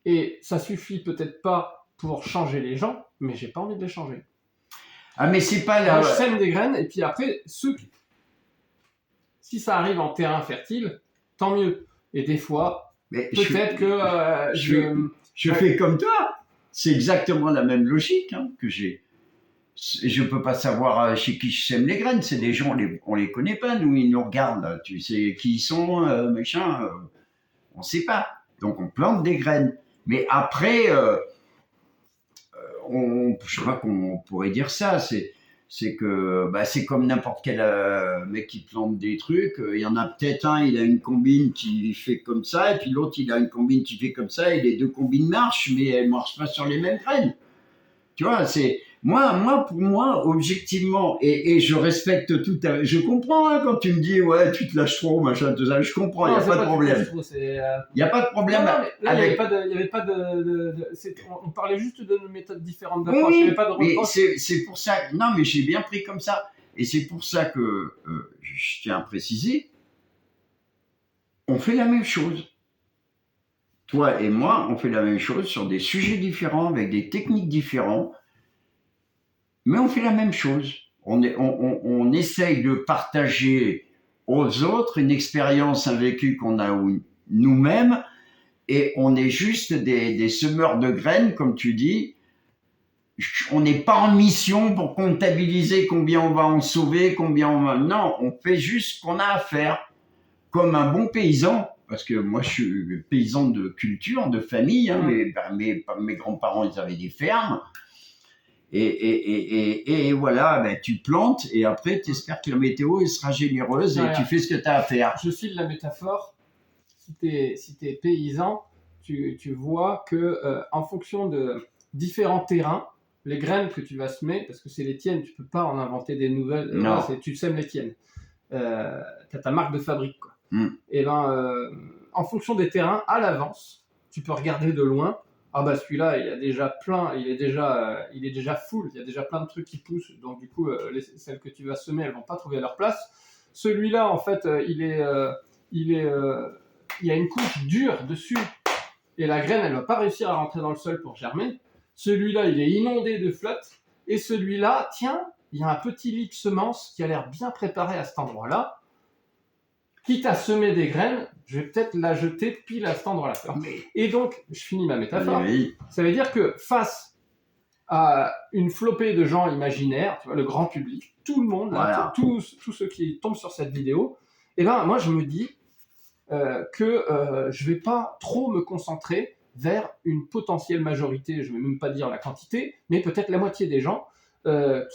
A: Et ça suffit peut-être pas pour changer les gens, mais j'ai pas envie de les changer.
B: Ah, mais c'est pas là.
A: Je sème des graines, et puis après, si ça arrive en terrain fertile, tant mieux. Et des fois,
B: mais
A: peut-être que
B: je fais comme toi. C'est exactement la même logique que j'ai. Je peux pas savoir chez qui je sème les graines. C'est des gens, on les connaît pas, nous, ils nous regardent. Là. Tu sais qui ils sont, machin. On sait pas. Donc on plante des graines. Mais après, je sais pas comment on pourrait dire ça. C'est que c'est comme n'importe quel mec qui plante des trucs. Il y en a peut-être un, il a une combine qui fait comme ça, et puis l'autre, il a une combine qui fait comme ça, et les deux combines marchent, mais elles marchent pas sur les mêmes graines. Tu vois, c'est pour moi, objectivement, et je respecte tout. Je comprends quand tu me dis ouais, tu te lâches trop, machin, tout ça. Je comprends, il y a pas de problème. Il y a pas de problème.
A: Non, là, il y avait pas de on parlait juste de méthodes différentes d'approche.
B: Oui,
A: il y avait pas de
B: mais c'est pour ça. Non, mais j'ai bien pris comme ça, et c'est pour ça que je tiens à préciser. On fait la même chose. Toi et moi, on fait la même chose sur des sujets différents, avec des techniques différentes. Mais on fait la même chose. On essaye de partager aux autres une expérience, un vécu qu'on a nous-mêmes, et on est juste des semeurs de graines, comme tu dis. On n'est pas en mission pour comptabiliser combien on va en sauver, combien on va... Non, on fait juste ce qu'on a à faire, comme un bon paysan. Parce que moi, je suis paysan de culture, de famille. Mes grands-parents, ils avaient des fermes. Et voilà, tu plantes et après tu espères que la météo sera généreuse et tu fais ce que tu as à faire.
A: Je file la métaphore. Si tu es paysan, tu vois que en fonction de différents terrains, les graines que tu vas semer, parce que c'est les tiennes, tu peux pas en inventer des nouvelles.
B: Non.
A: Tu sèmes les tiennes. Tu as ta marque de fabrique, quoi. Et en fonction des terrains, à l'avance, tu peux regarder de loin. Ah bah celui-là, il y a déjà plein, il est déjà full, il y a déjà plein de trucs qui poussent, donc du coup, celles que tu vas semer, elles vont pas trouver leur place. Celui-là, en fait, il y a une couche dure dessus, et la graine, elle va pas réussir à rentrer dans le sol pour germer. Celui-là, il est inondé de flotte, et celui-là, tiens, il y a un petit lit de semences qui a l'air bien préparé à cet endroit-là. Quitte à semer des graines, je vais peut-être la jeter pile à cet endroit-là. Et donc, je finis ma métaphore.
B: Oui.
A: Ça veut dire que face à une flopée de gens imaginaires, tu vois, le grand public, tout le monde, là, tous ceux qui tombent sur cette vidéo, et ben moi je me dis que je vais pas trop me concentrer vers une potentielle majorité, je vais même pas dire la quantité, mais peut-être la moitié des gens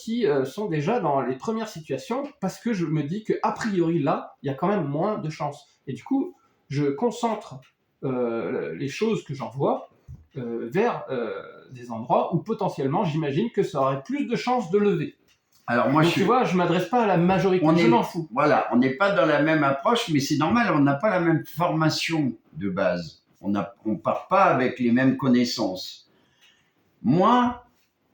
A: qui sont déjà dans les premières situations, parce que je me dis qu'a priori là, il y a quand même moins de chances. Et du coup, je concentre les choses que j'envoie vers des endroits où potentiellement j'imagine que ça aurait plus de chances de lever.
B: Alors moi,
A: donc, tu vois, je ne m'adresse pas à la majorité, je m'en fous.
B: Voilà, on n'est pas dans la même approche, mais c'est normal, on n'a pas la même formation de base. On ne part pas avec les mêmes connaissances. Moi,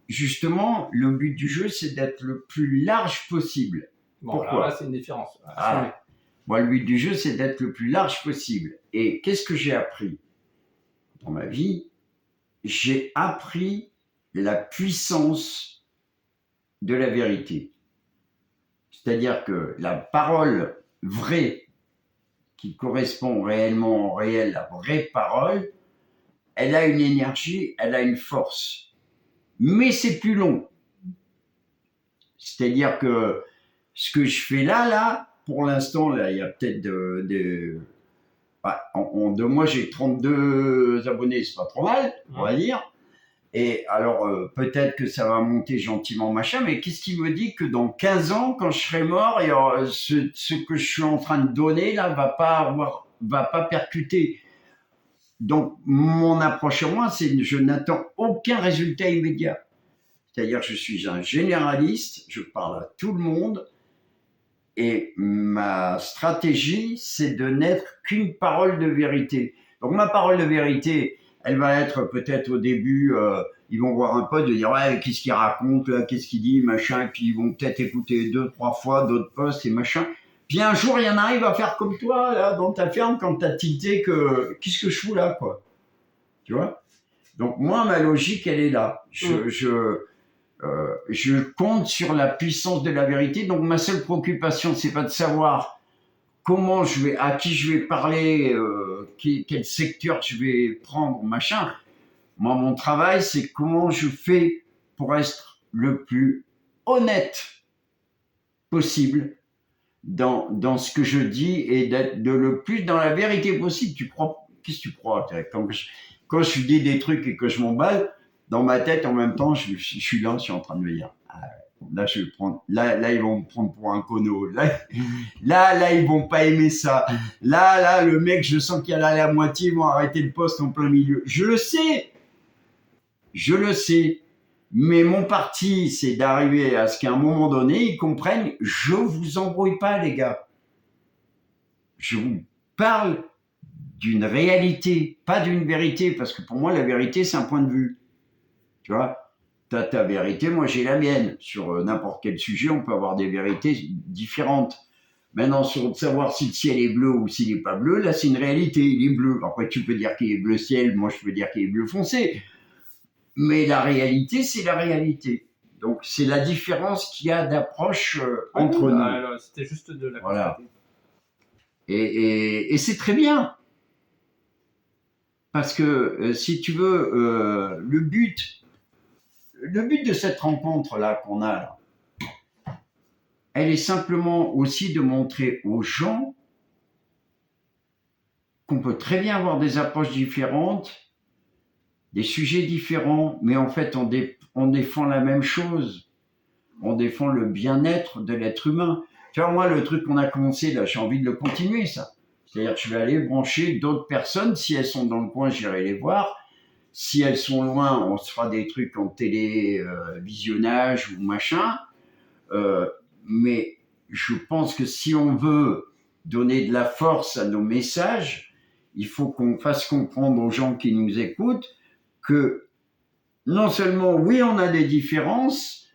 B: justement, le but du jeu, c'est d'être le plus large possible.
A: Bon, pourquoi ? Là, c'est une différence.
B: Moi, le but du jeu, c'est d'être le plus large possible. Et qu'est-ce que j'ai appris dans ma vie ? J'ai appris la puissance de la vérité. C'est-à-dire que la parole vraie, qui correspond réellement au réel, la vraie parole, elle a une énergie, elle a une force. Mais c'est plus long. C'est-à-dire que ce que je fais là, pour l'instant, là, il y a peut-être en 2 mois, j'ai 32 abonnés, c'est pas trop mal, on va dire. Et alors, peut-être que ça va monter gentiment, machin, mais qu'est-ce qui me dit que dans 15 ans, quand je serai mort, et ce que je suis en train de donner, là, va pas percuter. Donc, mon approche à moi, c'est que je n'attends aucun résultat immédiat. C'est-à-dire que je suis un généraliste, je parle à tout le monde, et ma stratégie, c'est de n'être qu'une parole de vérité. Donc, ma parole de vérité, elle va être peut-être au début, ils vont voir un pote, de dire ouais, qu'est-ce qu'il raconte, là, qu'est-ce qu'il dit, machin, et puis ils vont peut-être écouter 2-3 fois d'autres posts et machin. Puis un jour, il y en a un, il va faire comme toi, là, dans ta ferme, quand t'as tilté que qu'est-ce que je fous là, quoi. Tu vois ? Donc moi, ma logique, elle est là. Je compte sur la puissance de la vérité. Donc ma seule préoccupation, c'est pas de savoir à qui je vais parler, quel secteur je vais prendre, machin. Moi, mon travail, c'est comment je fais pour être le plus honnête possible dans ce que je dis et d'être le plus dans la vérité possible. Qu'est-ce que tu crois ? Quand je dis des trucs et que je m'emballe, dans ma tête, en même temps, je suis là, je suis en train de me dire, là, ils vont me prendre pour un cono. Là, ils vont pas aimer ça. Là, le mec, je sens qu'il y a là la moitié, ils vont arrêter le poste en plein milieu. Je le sais. Mais mon parti, c'est d'arriver à ce qu'à un moment donné, ils comprennent, je vous embrouille pas, les gars. Je vous parle d'une réalité, pas d'une vérité, parce que pour moi, la vérité, c'est un point de vue. Tu vois, t'as ta vérité, moi j'ai la mienne. Sur n'importe quel sujet, on peut avoir des vérités différentes. Maintenant, sur de savoir si le ciel est bleu ou s'il n'est pas bleu, là c'est une réalité, il est bleu. Après, tu peux dire qu'il est bleu ciel, moi je peux dire qu'il est bleu foncé. Mais la réalité, c'est la réalité. Donc c'est la différence qu'il y a d'approche entre nous.
A: Alors, c'était juste de la
B: voilà. Et c'est très bien. Parce que si tu veux, le but de cette rencontre-là qu'on a là, elle est simplement aussi de montrer aux gens qu'on peut très bien avoir des approches différentes, des sujets différents, mais en fait on défend la même chose. On défend le bien-être de l'être humain. Tu vois, moi, le truc qu'on a commencé là, j'ai envie de le continuer, ça. C'est-à-dire que je vais aller brancher d'autres personnes, si elles sont dans le coin, j'irai les voir. si elles sont loin, on se fera des trucs en télévisionnage ou machin. Mais je pense que si on veut donner de la force à nos messages, il faut qu'on fasse comprendre aux gens qui nous écoutent que non seulement, oui, on a des différences,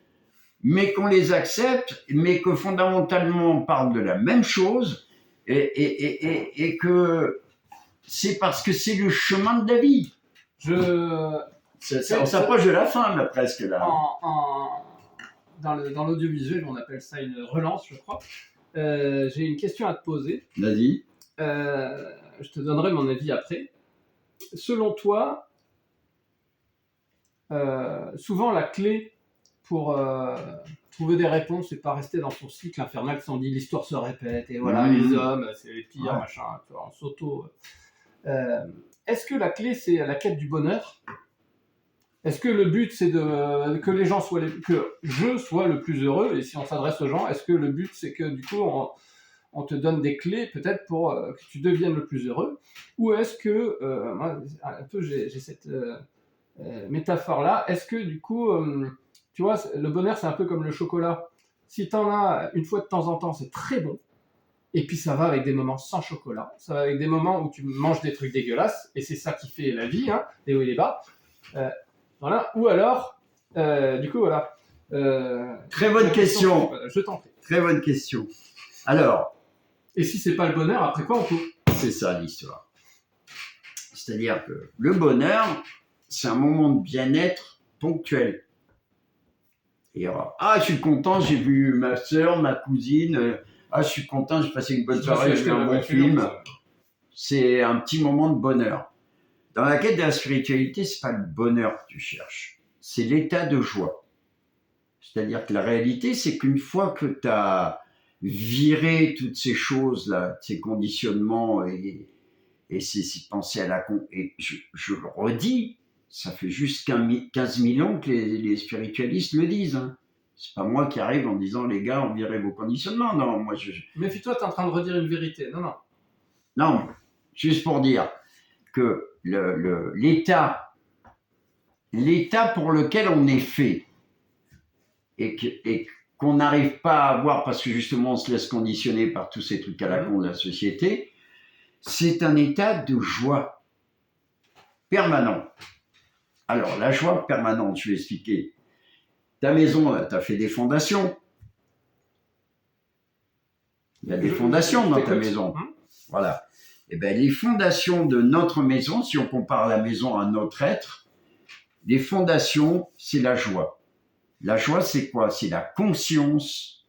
B: mais qu'on les accepte, mais que fondamentalement, on parle de la même chose et que c'est parce que c'est le chemin de la vie. On s'approche de la fin, là, presque, là.
A: Dans l'audiovisuel, on appelle ça une relance, je crois. J'ai une question à te poser.
B: Vas-y.
A: Je te donnerai mon avis après. Selon toi, souvent la clé pour trouver des réponses, c'est pas rester dans son cycle infernal qui on dit l'histoire se répète et voilà, les hommes, c'est les pires, machin, tu vois, on s'auto. Est-ce que la clé, c'est la quête du bonheur ? Est-ce que le but, c'est que les gens que je sois le plus heureux ? Et si on s'adresse aux gens, est-ce que le but, c'est que du coup, on te donne des clés peut-être pour que tu deviennes le plus heureux ? Ou est-ce que, moi, un peu, j'ai cette métaphore-là, est-ce que du coup, tu vois, le bonheur, c'est un peu comme le chocolat. Si t'en as une fois de temps en temps, c'est très bon. Et puis ça va avec des moments sans chocolat. Ça va avec des moments où tu manges des trucs dégueulasses. Et c'est ça qui fait la vie, hein, les hauts et les bas. Voilà. Ou alors, du coup, voilà.
B: Très bonne question.
A: Je t'en prie.
B: Très bonne question. Alors.
A: Et si c'est pas le bonheur, après quoi on coupe ?
B: C'est ça l'histoire. C'est-à-dire que le bonheur, c'est un moment de bien-être ponctuel. Et je suis content, j'ai vu ma soeur, ma cousine. Je suis content, j'ai passé une bonne soirée, j'ai vu un bon film. C'est un petit moment de bonheur. Dans la quête de la spiritualité, c'est pas le bonheur que tu cherches, c'est l'état de joie. C'est-à-dire que la réalité, c'est qu'une fois que tu as viré toutes ces choses-là, ces conditionnements et ces pensées à la con, et je le redis, ça fait juste 15 000 ans que les spiritualistes le disent. Hein. C'est pas moi qui arrive en disant les gars, on virait vos conditionnements. Non, moi
A: Méfie-toi, t'es en train de redire une vérité. Non.
B: Non, juste pour dire que l'état pour lequel on est fait et qu'on n'arrive pas à avoir parce que justement on se laisse conditionner par tous ces trucs à la con de la société, c'est un état de joie permanent. Alors la joie permanente, je vais expliquer. Ta maison, tu as fait des fondations. Il y a des fondations dans ta maison. Voilà. Et bien, les fondations de notre maison, si on compare la maison à notre être, les fondations, c'est la joie. La joie, c'est quoi ? C'est la conscience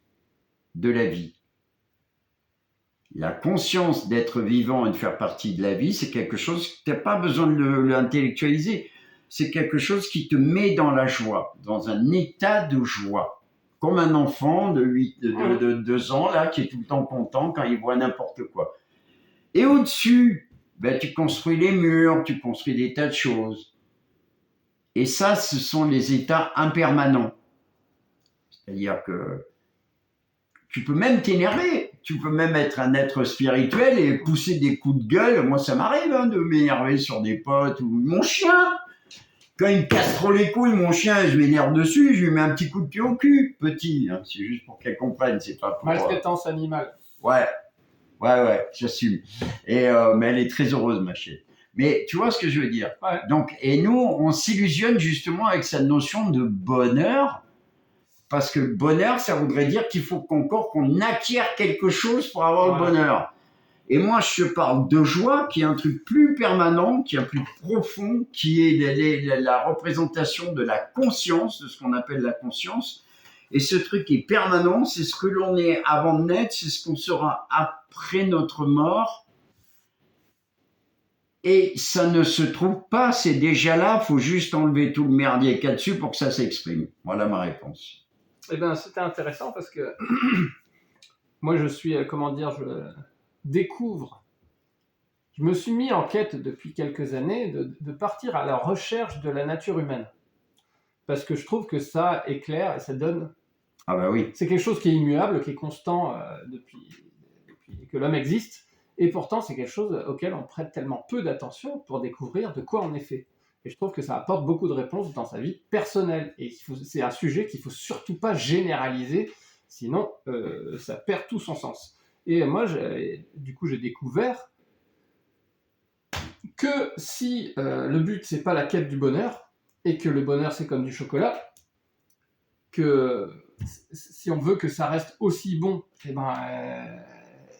B: de la vie. La conscience d'être vivant et de faire partie de la vie, c'est quelque chose que tu n'as pas besoin de l'intellectualiser. C'est quelque chose qui te met dans la joie, dans un état de joie. Comme un enfant de 2 ans, là, qui est tout le temps content quand il voit n'importe quoi. Et au-dessus, tu construis les murs, tu construis des tas de choses. Et ça, ce sont les états impermanents. C'est-à-dire que tu peux même t'énerver, tu peux même être un être spirituel et pousser des coups de gueule. Moi, ça m'arrive de m'énerver sur des potes ou mon chien. Quand il me casse trop les couilles, mon chien, je m'énerve dessus, je lui mets un petit coup de pied au cul. Petit, hein, c'est juste pour qu'elle comprenne, c'est pas pour...
A: Maltraitance animale.
B: Ouais, j'assume. Mais elle est très heureuse, ma chérie. Mais tu vois ce que je veux dire ?
A: Ouais.
B: Donc, et nous, on s'illusionne justement avec cette notion de bonheur, parce que le bonheur, ça voudrait dire qu'il faut qu'on acquiert quelque chose pour avoir le bonheur. Et moi, je te parle de joie, qui est un truc plus permanent, qui est un plus profond, qui est la représentation de la conscience, de ce qu'on appelle la conscience. Et ce truc est permanent, c'est ce que l'on est avant de naître, c'est ce qu'on sera après notre mort. Et ça ne se trouve pas, c'est déjà là, il faut juste enlever tout le merdier qu'il y a dessus pour que ça s'exprime. Voilà ma réponse.
A: Eh bien, c'était intéressant parce que moi, je découvre. Je me suis mis en quête depuis quelques années de partir à la recherche de la nature humaine. Parce que je trouve que ça éclaire et ça donne...
B: Ah bah oui.
A: C'est quelque chose qui est immuable, qui est constant depuis que l'homme existe. Et pourtant, c'est quelque chose auquel on prête tellement peu d'attention pour découvrir de quoi on est fait. Et je trouve que ça apporte beaucoup de réponses dans sa vie personnelle. Et c'est un sujet qu'il ne faut surtout pas généraliser, sinon ça perd tout son sens. Et moi, du coup, j'ai découvert que si le but, c'est pas la quête du bonheur, et que le bonheur, c'est comme du chocolat, que si on veut que ça reste aussi bon, eh ben,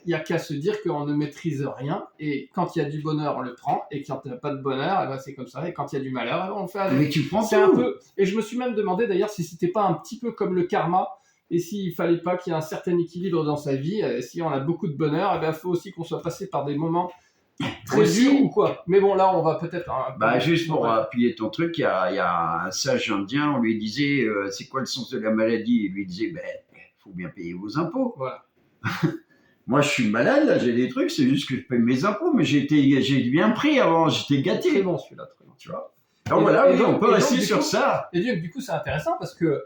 A: il n'y a qu'à se dire qu'on ne maîtrise rien, et quand il y a du bonheur, on le prend, et quand il n'y a pas de bonheur, eh ben, c'est comme ça, et quand il y a du malheur, eh ben, on le fait avec.
B: Mais tu prends
A: C'est un peu... Et je me suis même demandé d'ailleurs si c'était pas un petit peu comme le karma, et s'il fallait pas qu'il y ait un certain équilibre dans sa vie, si on a beaucoup de bonheur, eh ben, faut aussi qu'on soit passé par des moments très durs ou quoi. Mais bon, là, on va peut-être...
B: Juste pour appuyer ton truc, il y a un sage indien, on lui disait c'est quoi le sens de la maladie? Il lui disait faut bien payer vos impôts.
A: Voilà.
B: Moi, je suis malade, là, j'ai des trucs, c'est juste que je paye mes impôts, mais j'ai bien pris avant, j'étais gâté.
A: Très bon celui-là, très bon.
B: Tu vois. Alors voilà, oui, on peut rester sur ça.
A: Et du coup, c'est intéressant parce que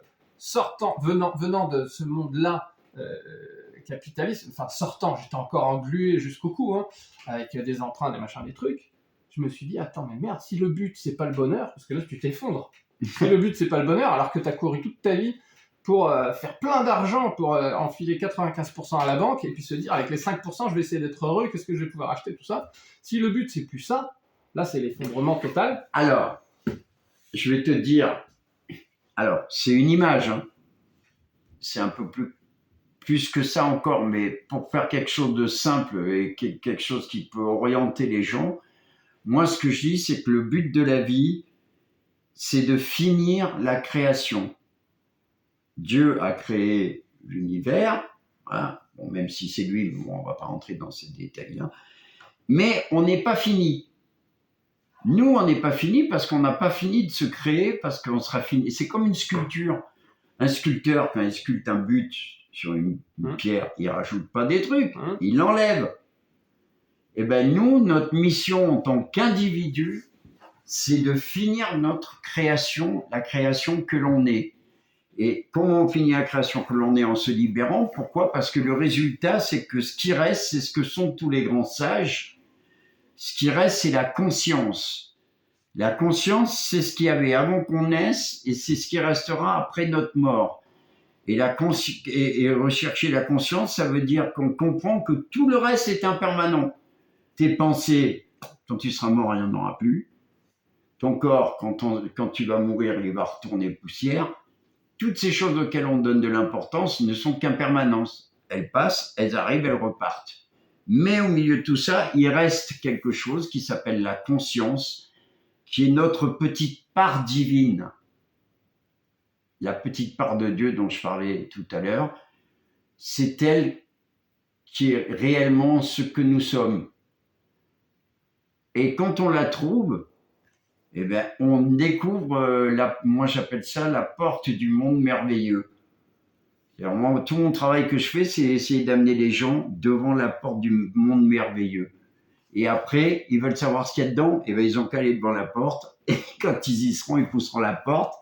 A: venant de ce monde-là, capitaliste, enfin sortant, j'étais encore englué jusqu'au cou, hein, avec des emprunts, des machins, des trucs. Je me suis dit, attends, mais merde, si le but c'est pas le bonheur, parce que là tu t'effondres. Si le but c'est pas le bonheur, alors que tu as couru toute ta vie pour faire plein d'argent, pour enfiler 95% à la banque, et puis se dire, avec les 5%, je vais essayer d'être heureux, qu'est-ce que je vais pouvoir acheter, tout ça. Si le but c'est plus ça, là c'est l'effondrement total.
B: Alors, je vais te dire, c'est une image, hein. C'est un peu plus que ça encore, mais pour faire quelque chose de simple et quelque chose qui peut orienter les gens, moi ce que je dis, c'est que le but de la vie, c'est de finir la création. Dieu a créé l'univers, voilà. Bon, même si c'est lui, bon, on ne va pas rentrer dans ces détails-là, mais on n'est pas fini. Nous, on n'est pas fini parce qu'on n'a pas fini de se créer, parce qu'on sera fini. C'est comme une sculpture. Un sculpteur, quand il sculpte un but sur une pierre, il ne rajoute pas des trucs, il l'enlève. Eh bien, nous, notre mission en tant qu'individu, c'est de finir notre création, la création que l'on est. Et comment on finit la création que l'on est? En se libérant. Pourquoi? Parce que le résultat, c'est que ce qui reste, c'est ce que sont tous les grands sages. Ce qui reste, c'est la conscience. La conscience, c'est ce qu'il y avait avant qu'on naisse et c'est ce qui restera après notre mort. Et rechercher la conscience, ça veut dire qu'on comprend que tout le reste est impermanent. Tes pensées, quand tu seras mort, il n'y en aura plus. Ton corps, quand tu vas mourir, il va retourner poussière. Toutes ces choses auxquelles on donne de l'importance ne sont qu'impermanences. Elles passent, elles arrivent, elles repartent. Mais au milieu de tout ça, il reste quelque chose qui s'appelle la conscience, qui est notre petite part divine. La petite part de Dieu dont je parlais tout à l'heure, c'est elle qui est réellement ce que nous sommes. Et quand on la trouve, eh ben, on découvre, moi j'appelle ça la porte du monde merveilleux. Alors moi, tout mon travail que je fais, c'est essayer d'amener les gens devant la porte du monde merveilleux. Et après, ils veulent savoir ce qu'il y a dedans, et ben ils ont qu'à aller devant la porte, et quand ils y seront, ils pousseront la porte.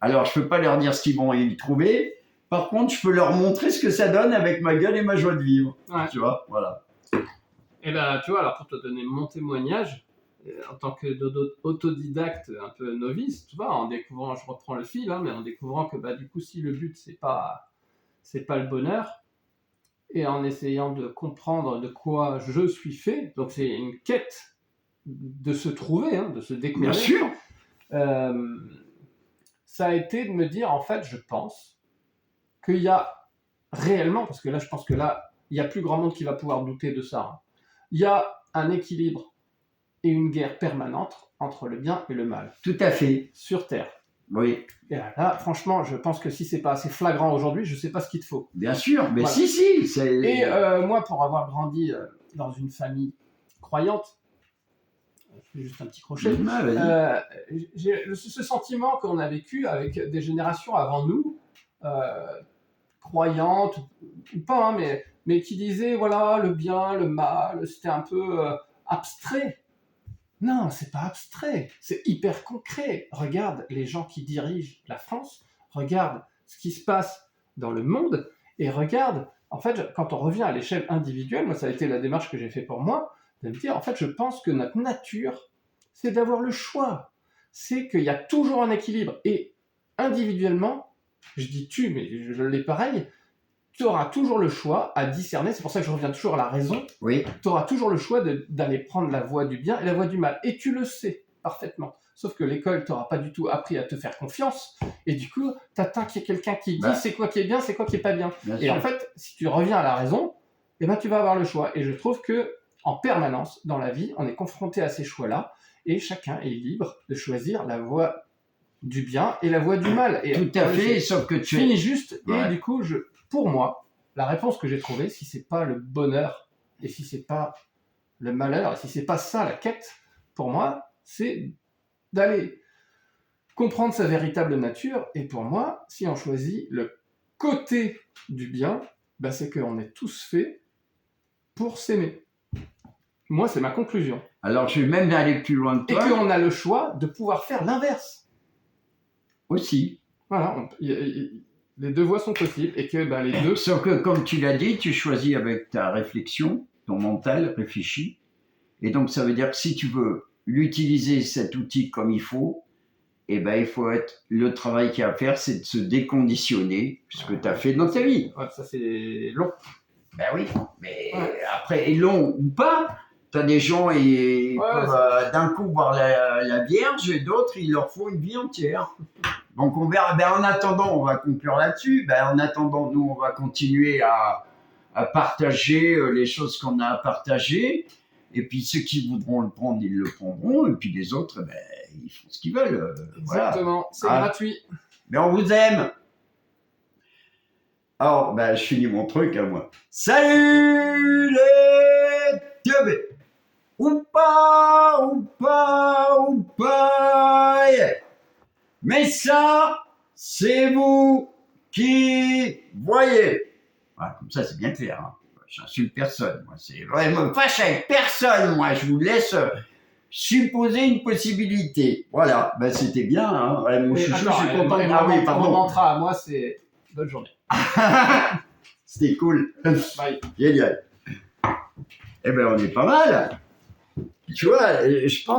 B: Alors, je ne peux pas leur dire ce qu'ils vont y trouver, par contre, je peux leur montrer ce que ça donne avec ma gueule et ma joie de vivre.
A: Ouais.
B: Tu vois, voilà.
A: Et ben, tu vois, alors pour te donner mon témoignage, en tant qu'autodidacte un peu novice, tu vois, en découvrant, je reprends le fil, hein, mais en découvrant que du coup, si le but, c'est pas le bonheur, et en essayant de comprendre de quoi je suis fait, donc c'est une quête de se trouver, hein, de se découvrir.
B: Bien sûr.
A: Ça a été de me dire, en fait, je pense qu'il y a réellement, parce que là, je pense que là, il n'y a plus grand monde qui va pouvoir douter de ça, hein. Il y a un équilibre et une guerre permanente entre le bien et le mal.
B: Tout à fait.
A: Sur Terre.
B: Oui.
A: Et là, franchement, je pense que si c'est pas assez flagrant aujourd'hui, je sais pas ce qu'il te faut.
B: Bien sûr, mais voilà. Si.
A: Et moi, pour avoir grandi dans une famille croyante, je fais juste un petit crochet, j'ai ce sentiment qu'on a vécu avec des générations avant nous, croyantes ou pas, hein, mais qui disaient, voilà, le bien, le mal, c'était un peu abstrait. Non, c'est pas abstrait, c'est hyper concret. Regarde les gens qui dirigent la France, regarde ce qui se passe dans le monde, et regarde, en fait, quand on revient à l'échelle individuelle, moi ça a été la démarche que j'ai fait pour moi, de me dire, en fait, je pense que notre nature, c'est d'avoir le choix. c'est qu'il y a toujours un équilibre. Et individuellement, je dis tu, mais je l'ai pareil, tu auras toujours le choix à discerner, c'est pour ça que je reviens toujours à la raison,
B: Oui.
A: tu auras toujours le choix d'aller prendre la voie du bien et la voie du mal. Et tu le sais parfaitement. Sauf que l'école t'aura pas du tout appris à te faire confiance. Et du coup, t'attends qu'il y ait quelqu'un qui dit c'est quoi qui est bien, c'est quoi qui est pas bien. Et en fait, si tu reviens à la raison, eh ben, tu vas avoir le choix. Et je trouve que en permanence, dans la vie, on est confronté à ces choix-là. Et chacun est libre de choisir la voie du bien et la voie du mal. Et
B: tout à fait, sauf que
A: tu finis juste. Et du coup, pour moi, la réponse que j'ai trouvée, si c'est pas le bonheur et si c'est pas le malheur, et si c'est pas ça la quête, pour moi, c'est d'aller comprendre sa véritable nature. Et pour moi, si on choisit le côté du bien, bah c'est qu'on est tous faits pour s'aimer. Moi, c'est ma conclusion.
B: Alors, je vais même aller plus loin que toi.
A: Et qu'on a le choix de pouvoir faire l'inverse.
B: Aussi.
A: Voilà, les deux voies sont possibles et que bah, les deux...
B: Sauf que, comme tu l'as dit, tu choisis avec ta réflexion, ton mental réfléchi. Et donc, ça veut dire que si tu veux l'utiliser, cet outil, comme il faut, eh ben, il faut être... Le travail qu'il y a à faire, c'est de se déconditionner, ce que tu as fait dans ta vie.
A: Ouais, ça, c'est long.
B: Ben oui, mais après, long ou pas, tu as des gens qui peuvent d'un coup boire la Vierge et d'autres, il leur faut une vie entière. Donc on verra. Ben, en attendant, on va conclure là-dessus. Ben, en attendant, nous, on va continuer à partager les choses qu'on a à partager. Et puis ceux qui voudront le prendre, ils le prendront. Et puis les autres, ben, ils font ce qu'ils veulent.
A: Exactement, c'est gratuit.
B: Mais on vous aime. Alors, ben, je finis mon truc à moi. Salut les teubés. Ou pas, yeah. Mais ça, c'est vous qui voyez. Voilà, comme ça, c'est bien clair. Hein. J'insulte personne. Moi, c'est vraiment fâche avec personne. Moi, je vous laisse supposer une possibilité. Voilà, ben, c'était bien. Hein. Ouais, mon chouchou, je suis content.
A: Mon mantra à moi, c'est bonne journée.
B: C'était cool.
A: Bye.
B: Génial. Eh ben, on est pas mal. Tu vois, je pense.